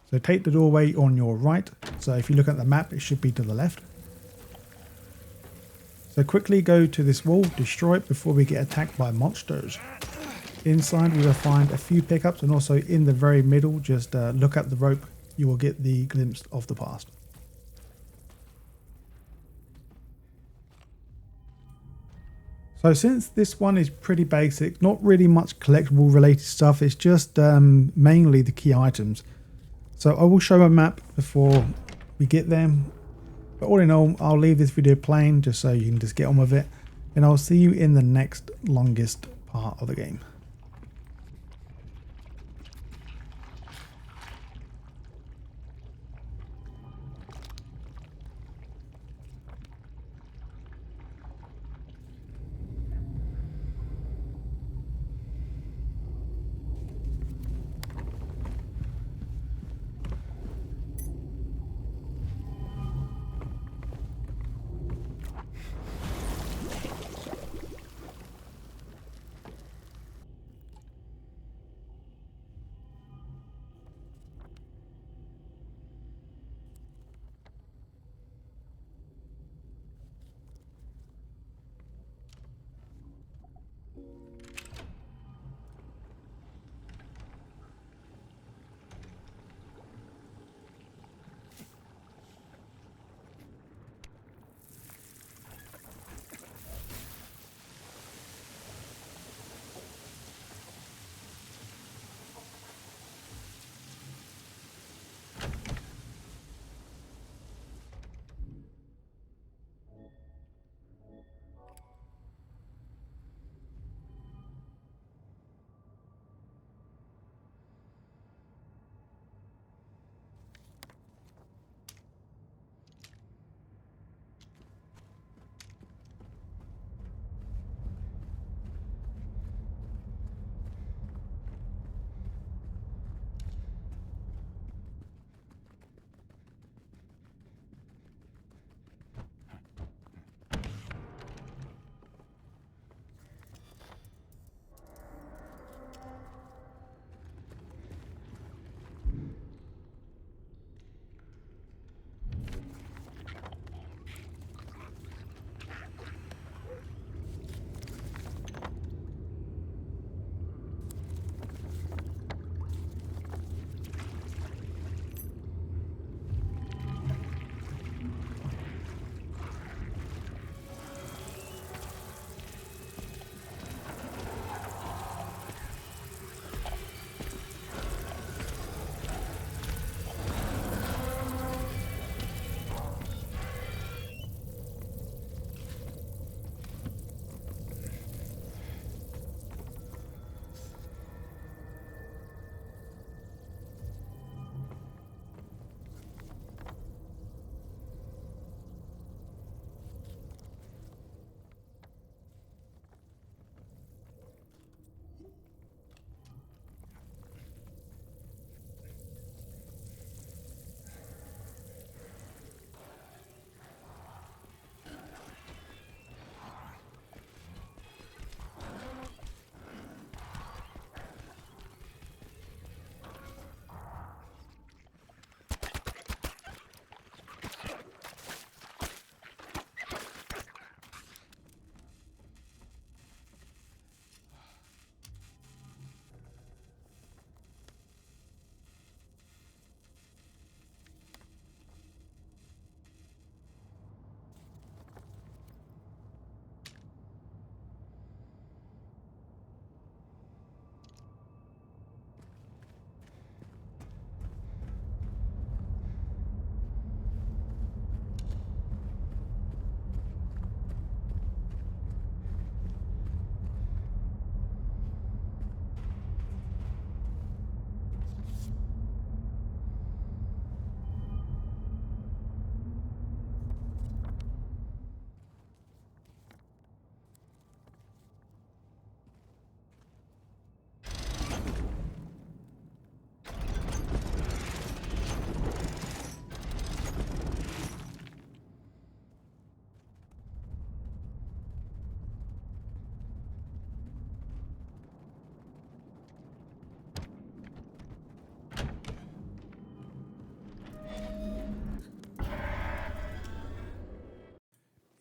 So take the doorway on your right. So if you look at the map, it should be to the left. So quickly go to this wall, destroy it before we get attacked by monsters. Inside we will find a few pickups, and also in the very middle, just look at the rope, you will get the glimpse of the past. So since this one is pretty basic, not really much collectible related stuff, it's just mainly the key items. So I will show a map before we get there. But all in all, I'll leave this video playing just so you can just get on with it. And I'll see you in the next longest part of the game.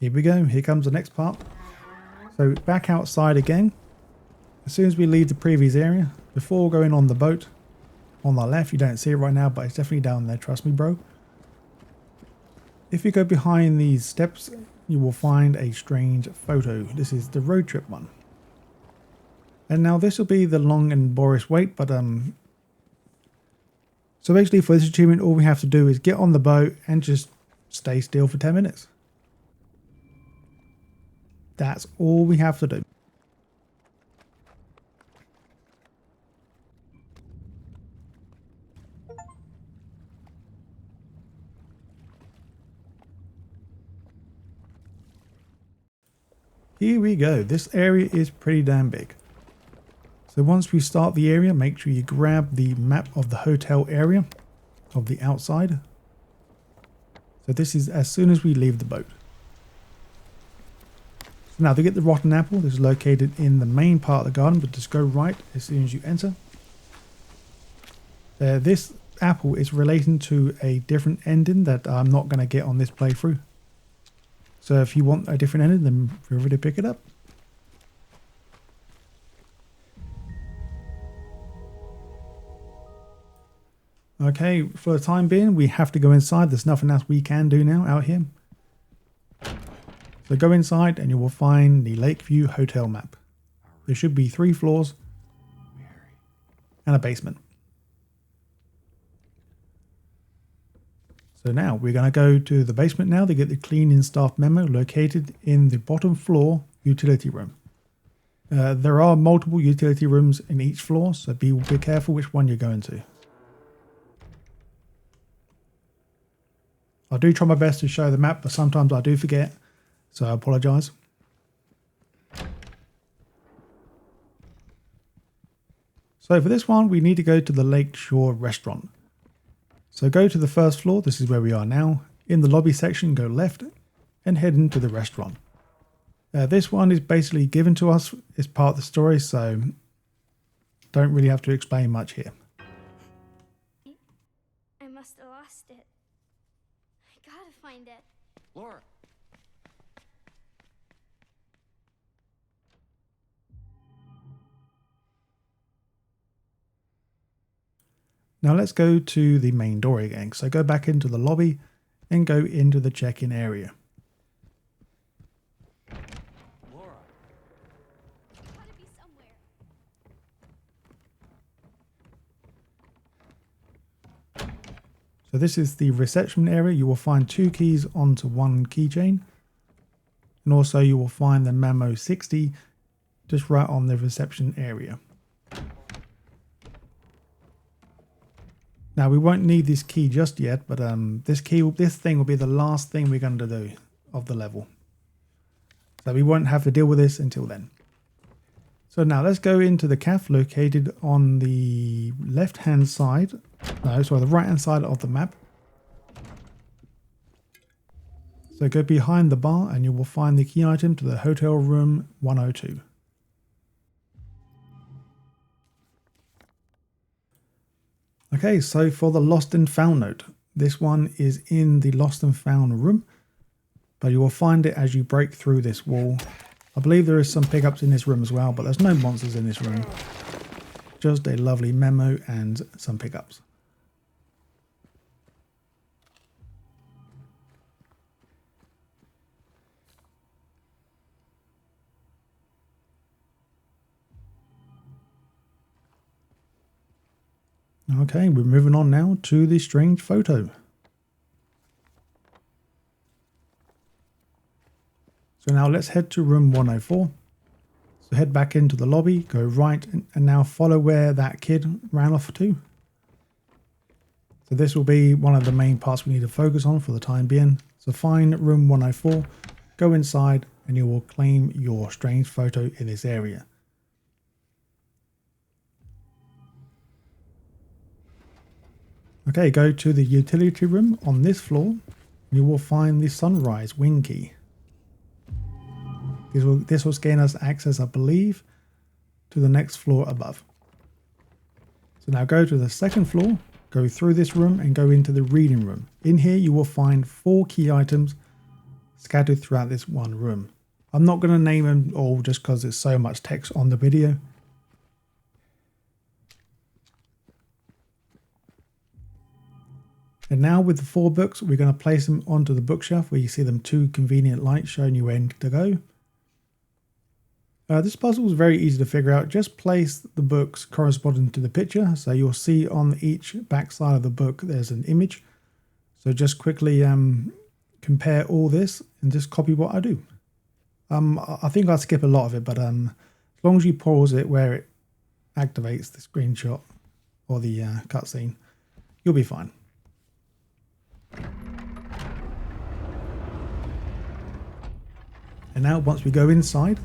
Here we go. Here comes the next part. So back outside again. As soon as we leave the previous area, before going on the boat, on the left, you don't see it right now, but it's definitely down there. Trust me, bro. If you go behind these steps, you will find a strange photo. This is the road trip one. And now this will be the long and laborious wait, but so basically for this achievement, all we have to do is get on the boat and just stay still for 10 minutes. That's all we have to do. Here we go. This area is pretty damn big. So once we start the area, make sure you grab the map of the hotel area of the outside. So this is as soon as we leave the boat. So now to get the rotten apple, this is located in the main part of the garden, but just go right as soon as you enter. This apple is relating to a different ending that I'm not going to get on this playthrough. So if you want a different ending, then feel free to pick it up. Okay, for the time being, we have to go inside. There's nothing else we can do now out here. So go inside and you will find the Lakeview Hotel map. There should be 3 floors and a basement. So now we're going to go to the basement now to get the cleaning staff memo located in the bottom floor utility room. There are multiple utility rooms in each floor, so be careful which one you're going to. I do try my best to show the map, but sometimes I do forget, so I apologise. So for this one, we need to go to the Lakeshore restaurant. So go to the first floor, this is where we are now. In the lobby section, go left and head into the restaurant. This one is basically given to us, it's part of the story, so don't really have to explain much here. I must have lost it. I gotta find it. Laura. Now let's go to the main door again. So go back into the lobby and go into the check-in area. Laura. It's gotta be somewhere. So this is the reception area. You will find 2 keys onto one keychain. And also you will find the memo 60 just right on the reception area. Now we won't need this key just yet, but this thing will be the last thing we're going to do of the level. So we won't have to deal with this until then. So now let's go into the cafe located on the left-hand side. No, sorry, the right-hand side of the map. So go behind the bar and you will find the key item to the hotel room 102. Okay, so for the lost and found note, this one is in the lost and found room, but you will find it as you break through this wall. I believe there is some pickups in this room as well, but there's no monsters in this room. Just a lovely memo and some pickups. Okay, we're moving on now to the strange photo. So now let's head to room 104. So head back into the lobby, go right, and now follow where that kid ran off to. So this will be one of the main parts we need to focus on for the time being. So find room 104, go inside, and you will claim your strange photo in this area. Okay, go to the utility room on this floor. You will find the sunrise wing key. This will gain us access, I believe, to the next floor above. So now go to the second floor, go through this room and go into the reading room. In here you will find 4 key items scattered throughout this one room. I'm not going to name them all just because there's so much text on the video. And now with the 4 books, we're going to place them onto the bookshelf where you see them 2 convenient lights showing you where to go. This puzzle is very easy to figure out. Just place the books corresponding to the picture. So you'll see on each back side of the book there's an image. So just quickly compare all this and just copy what I do. I think I'll skip a lot of it, but as long as you pause it where it activates the screenshot or the cutscene, you'll be fine. And now once we go inside,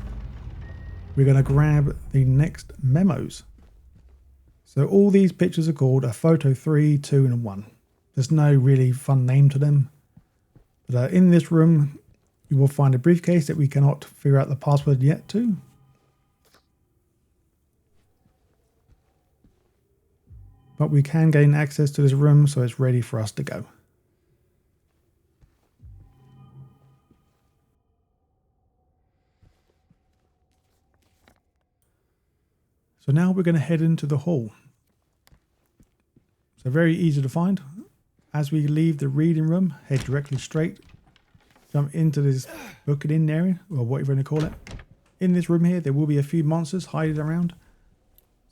we're going to grab the next memos. So all these pictures are called a photo 3, 2 and 1. There's no really fun name to them. But in this room, you will find a briefcase that we cannot figure out the password yet to. But we can gain access to this room, so it's ready for us to go. So now we're going to head into the hall. So very easy to find. As we leave the reading room, head directly straight. Jump into this booking in area, or whatever you want to call it. In this room here, there will be a few monsters hiding around.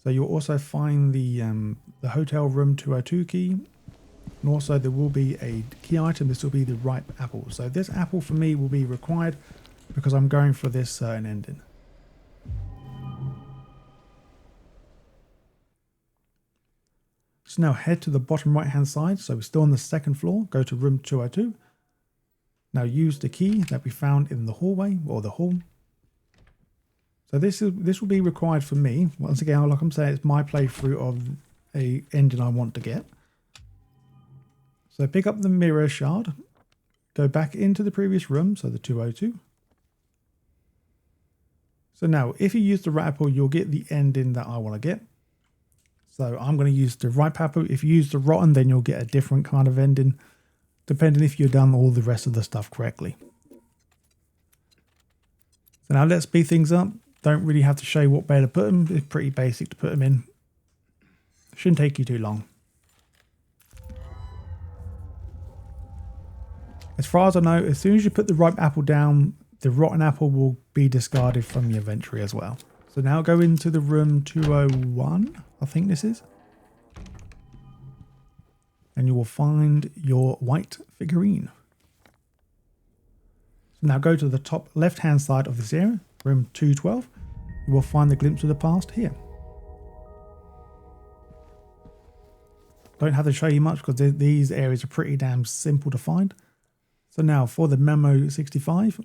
So you'll also find the hotel room 202 key. And also there will be a key item. This will be the ripe apple. So this apple for me will be required because I'm going for this certain ending. So now head to the bottom right hand side. So we're still on the 2nd floor. Go to room 202. Now use the key that we found in the hallway or the hall. So this will be required for me. Once again, like I'm saying, it's my playthrough of a engine I want to get. So pick up the mirror shard. Go back into the previous room, so the 202. So now if you use the rat apple, you'll get the ending that I want to get. So I'm going to use the ripe apple. If you use the rotten, then you'll get a different kind of ending, depending if you've done all the rest of the stuff correctly. So now let's speed things up. Don't really have to show you what way to put them. It's pretty basic to put them in. Shouldn't take you too long. As far as I know, as soon as you put the ripe apple down, the rotten apple will be discarded from your inventory as well. So now go into the room 201, I think this is. And you will find your white figurine. So now go to the top left hand side of this area, room 212. You will find the glimpse of the past here. Don't have to show you much because these areas are pretty damn simple to find. So now for the memo 65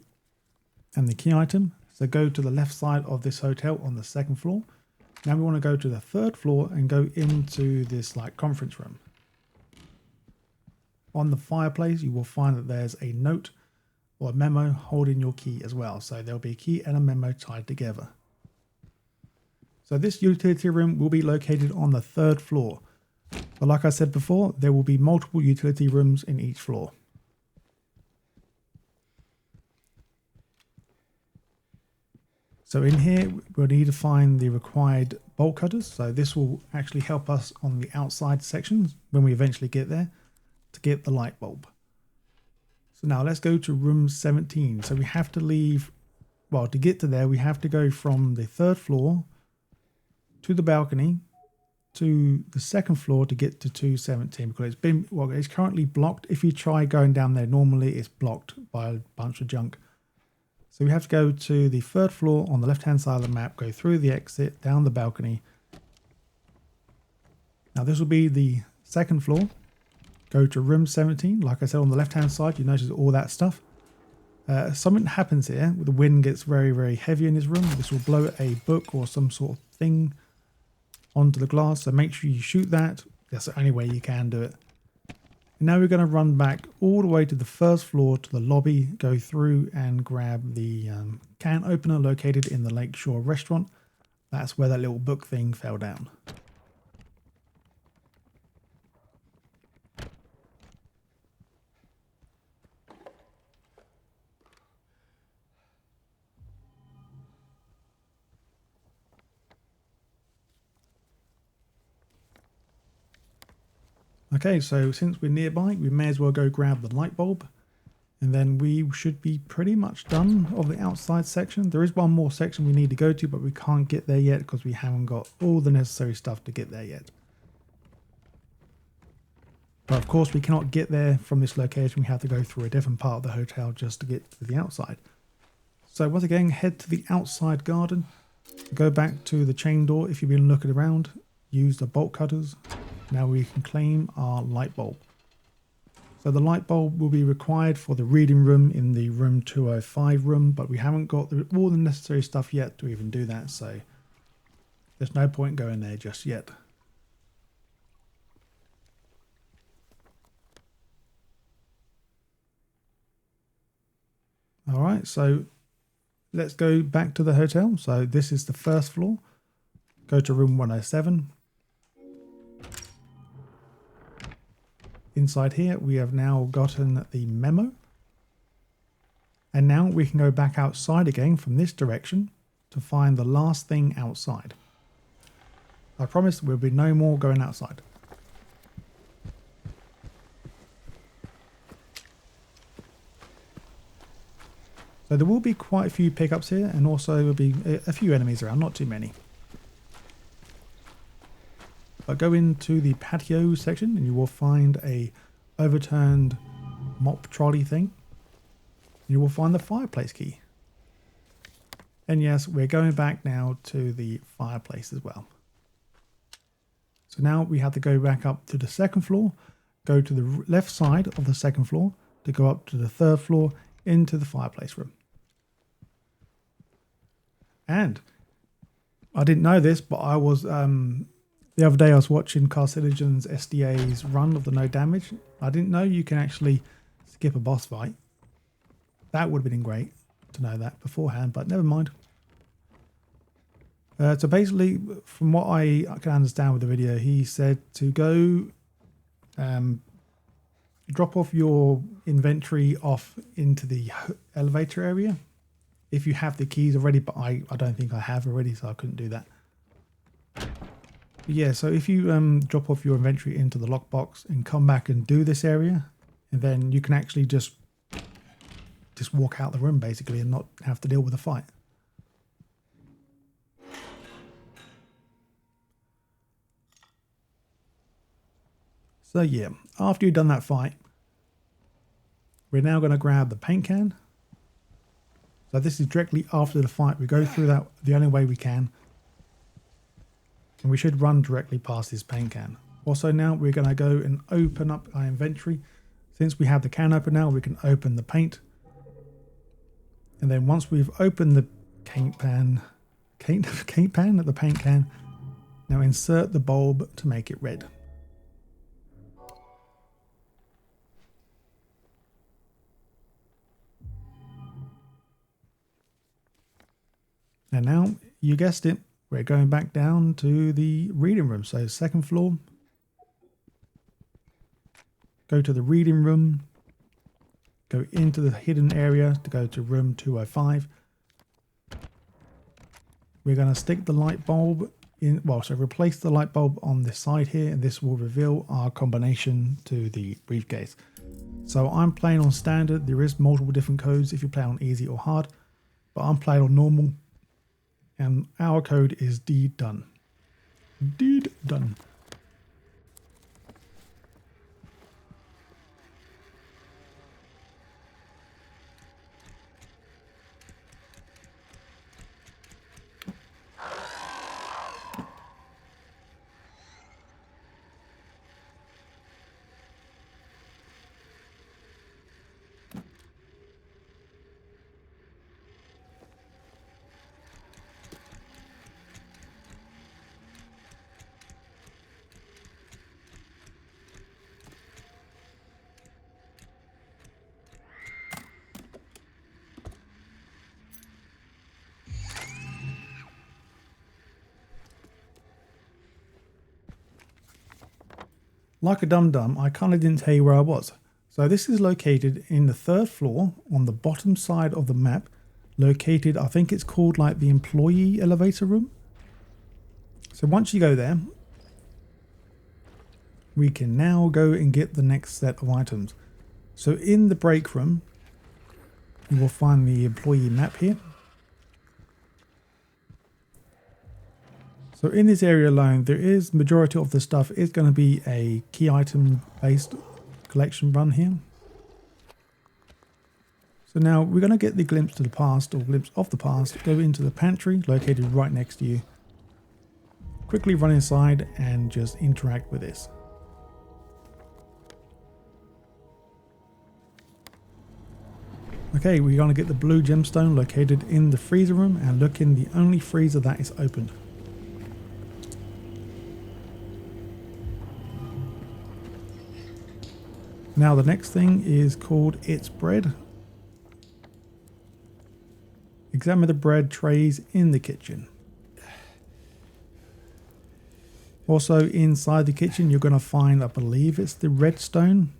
and the key item. So go to the left side of this hotel on the 2nd floor. Now we want to go to the 3rd floor and go into this like conference room. On the fireplace, you will find that there's a note or a memo holding your key as well. So there'll be a key and a memo tied together. So this utility room will be located on the 3rd floor. But like I said before, there will be multiple utility rooms in each floor. So in here, we'll need to find the required bolt cutters. So this will actually help us on the outside sections when we eventually get there to get the light bulb. So now let's go to room 17. So we have to leave, well, to get to there, we have to go from the 3rd floor to the balcony to the 2nd floor to get to 217 because it's currently blocked. If you try going down there normally, it's blocked by a bunch of junk. So we have to go to the 3rd floor on the left hand side of the map, go through the exit, down the balcony. Now this will be the 2nd floor. Go to room 17. Like I said, on the left hand side, you notice all that stuff. Something happens here. The wind gets very, very heavy in this room. This will blow a book or some sort of thing onto the glass. So make sure you shoot that. That's the only way you can do it. And now we're going to run back all the way to the 1st floor to the lobby, go through and grab the can opener located in the Lakeshore restaurant. That's where that little book thing fell down. Okay, so since we're nearby, we may as well go grab the light bulb. And then we should be pretty much done of the outside section. There is one more section we need to go to, but we can't get there yet because we haven't got all the necessary stuff to get there yet. But of course, we cannot get there from this location. We have to go through a different part of the hotel just to get to the outside. So once again, head to the outside garden. Go back to the chain door if you've been looking around. Use the bolt cutters. Now we can claim our light bulb. So the light bulb will be required for the reading room in the room 205 room, but we haven't got all the necessary stuff yet to even do that, so there's no point going there just yet. Alright, so let's go back to the hotel. So this is the first floor. Go to room 107. Inside here, we have now gotten the memo. And now we can go back outside again from this direction to find the last thing outside. I promise there will be no more going outside. So there will be quite a few pickups here, and also there will be a few enemies around, not too many. But go into the patio section and you will find a overturned mop trolley thing. You will find the fireplace key. And yes, we're going back now to the fireplace as well. So now we have to go back up to the second floor, go to the left side of the second floor to go up to the third floor into the fireplace room. And I didn't know this, but I was the other day I was watching Carcinogen's SDA's run of the no damage. I didn't know you can actually skip a boss fight. That would have been great to know that beforehand, but never mind. So basically, from what I can understand with the video, he said to go drop off your inventory off into the elevator area. If you have the keys already, but I don't think I have already, so I couldn't do that. But yeah, so if you drop off your inventory into the lockbox and come back and do this area, and then you can actually just walk out the room basically and not have to deal with the fight. So yeah, after you've done that fight, we're now going to grab the paint can. So this is directly after the fight. We go through that the only way we can. And we should run directly past this paint can. Also now we're going to go and open up our inventory. Since we have the can open now, we can open the paint. And then once we've opened the paint pan at the paint can, now insert the bulb to make it red. And now, you guessed it, we're going back down to the reading room. So second floor. Go to the reading room. Go into the hidden area to go to room 205. We're going to stick the light bulb in, replace the light bulb on this side here, and this will reveal our combination to the briefcase. So I'm playing on standard. There is multiple different codes if you play on easy or hard, but I'm playing on normal. And our code is deed done. Deed done. Like a dum-dum, I kind of didn't tell you where I was. So this is located in the third floor on the bottom side of the map. Located, I think it's called like the employee elevator room. So once you go there, we can now go and get the next set of items. So in the break room, you will find the employee map here. So in this area alone, there is majority of the stuff is going to be a key item based collection run here. So now we're going to get the glimpse to the past, or glimpse of the past, go into the pantry located right next to you. Quickly run inside and just interact with this. Okay, we're going to get the blue gemstone located in the freezer room and look in the only freezer that is open. Now the next thing is called It's Bread. Examine the bread trays in the kitchen. Also inside the kitchen you're going to find, I believe it's the redstone.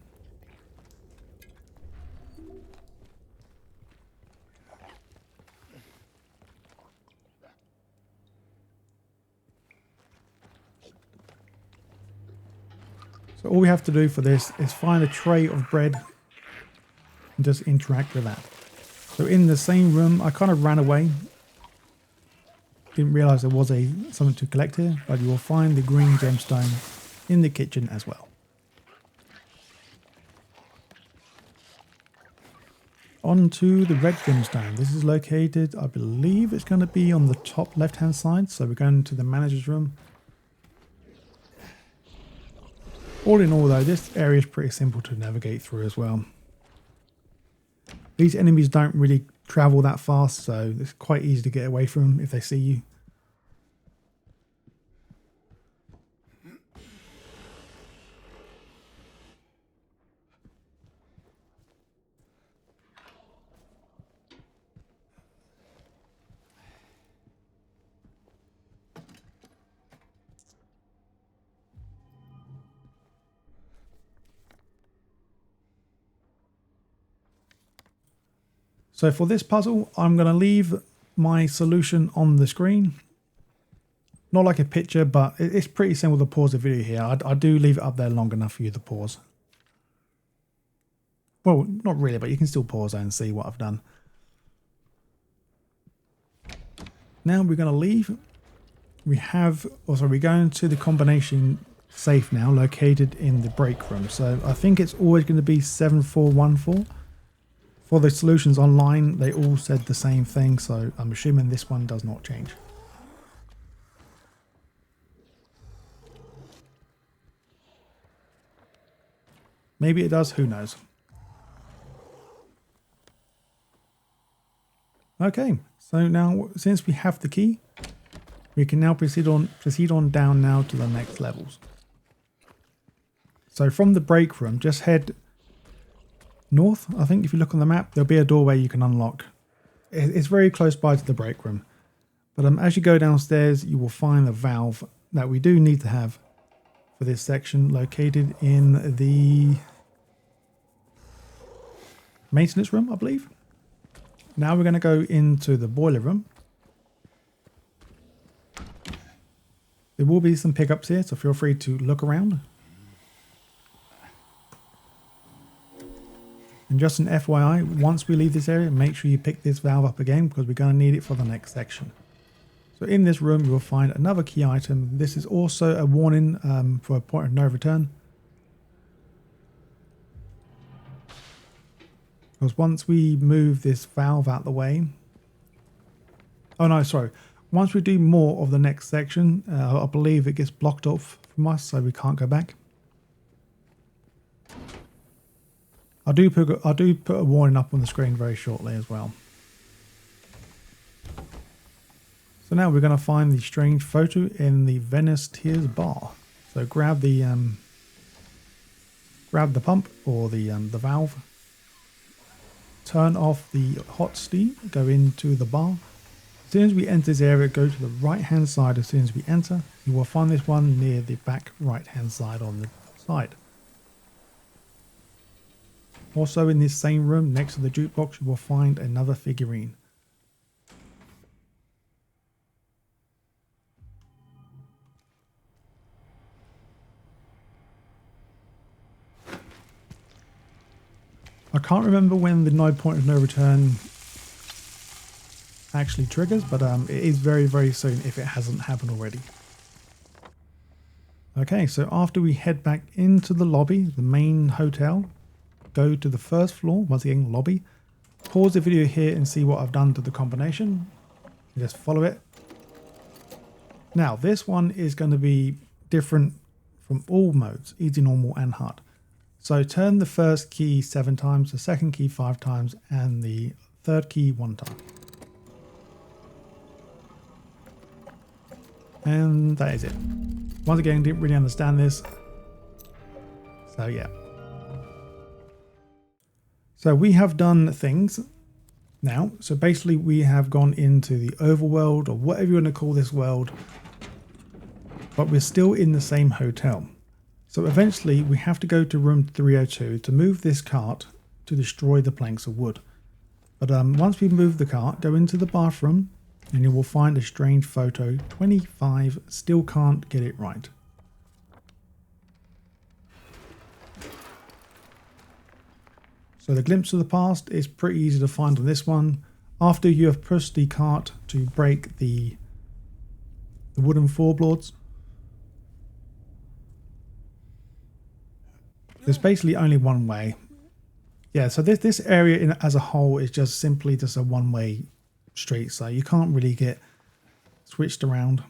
So all we have to do for this is find a tray of bread and just interact with that. So in the same room, I kind of ran away. Didn't realize there was something to collect here, but you will find the green gemstone in the kitchen as well. On to the red gemstone. This is located, I believe it's going to be on the top left hand side. So we're going to the manager's room. All in all though, this area is pretty simple to navigate through as well. These enemies don't really travel that fast, so it's quite easy to get away from them if they see you. So for this puzzle, I'm going to leave my solution on the screen. Not like a picture, but it's pretty simple to pause the video here. I do leave it up there long enough for you to pause. Well, not really, but you can still pause and see what I've done. Now we're going to leave. We're going to the combination safe now, located in the break room. So I think it's always going to be 7414. For the solutions online, they all said the same thing, so I'm assuming this one does not change. Maybe it does, who knows. Okay, so now since we have the key, we can now proceed on down now to the next levels. So from the break room, just head north. I think if you look on the map, there'll be a doorway you can unlock. It's very close by to the break room. But as you go downstairs, you will find the valve that we do need to have for this section, located in the maintenance room, I believe. Now we're going to go into the boiler room. There will be some pickups here, so feel free to look around. And just an FYI, once we leave this area, make sure you pick this valve up again because we're going to need it for the next section. So in this room, you will find another key item. This is also a warning for a point of no return. Because once we move this valve out the way... Oh no, sorry. Once we do more of the next section, I believe it gets blocked off from us, so we can't go back. I do put a warning up on the screen very shortly as well. So now we're going to find the strange photo in the Venice Tears bar. So grab the pump or the valve. Turn off the hot steam. Go into the bar. As soon as we enter this area, go to the right hand side. As soon as we enter, you will find this one near the back right hand side on the side. Also in this same room, next to the jukebox, you will find another figurine. I can't remember when the no point of no return actually triggers, but it is very, very soon if it hasn't happened already. Okay, so after we head back into the lobby, the main hotel, go to the first floor, once again, lobby. Pause the video here and see what I've done to the combination. Just follow it. Now, this one is going to be different from all modes, easy, normal, and hard. So turn the first key 7 times, the second key 5 times, and the third key 1 time. And that is it. Once again, didn't really understand this. So yeah. So we have done things now. So basically we have gone into the overworld, or whatever you want to call this world. But we're still in the same hotel. So eventually we have to go to room 302 to move this cart to destroy the planks of wood. But once we move the cart, go into the bathroom and you will find a strange photo. 25, still can't get it right. So the glimpse of the past is pretty easy to find on this one. After you have pushed the cart to break the wooden floorboards, there's basically only one way. Yeah, so this area as a whole is just simply just a one-way street, so you can't really get switched around.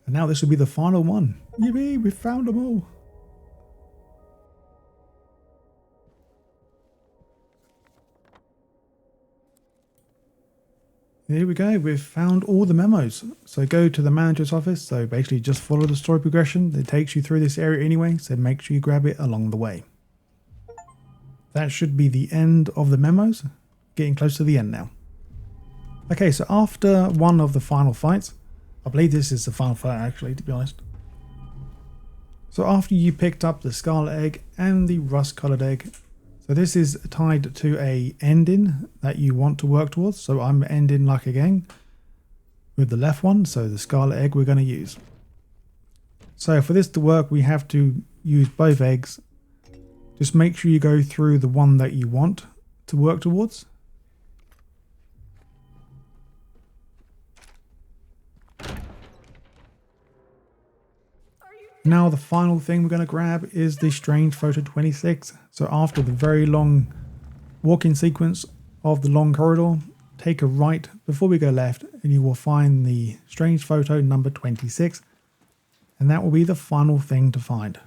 And now this will be the final one. Yippee, we found them all. Here we go, we've found all the memos. So go to the manager's office, so basically just follow the story progression. It takes you through this area anyway, so make sure you grab it along the way. That should be the end of the memos. Getting close to the end now. Okay, so after one of the final fights, I believe this is the final fight actually, to be honest. So after you picked up the scarlet egg and the rust colored egg, so this is tied to a ending that you want to work towards. So I'm ending luck again with the left one. So the scarlet egg we're going to use. So for this to work, we have to use both eggs. Just make sure you go through the one that you want to work towards. Now the final thing we're going to grab is the strange photo 26. So after the very long walking sequence of the long corridor, take a right before we go left and you will find the strange photo number 26. And that will be the final thing to find.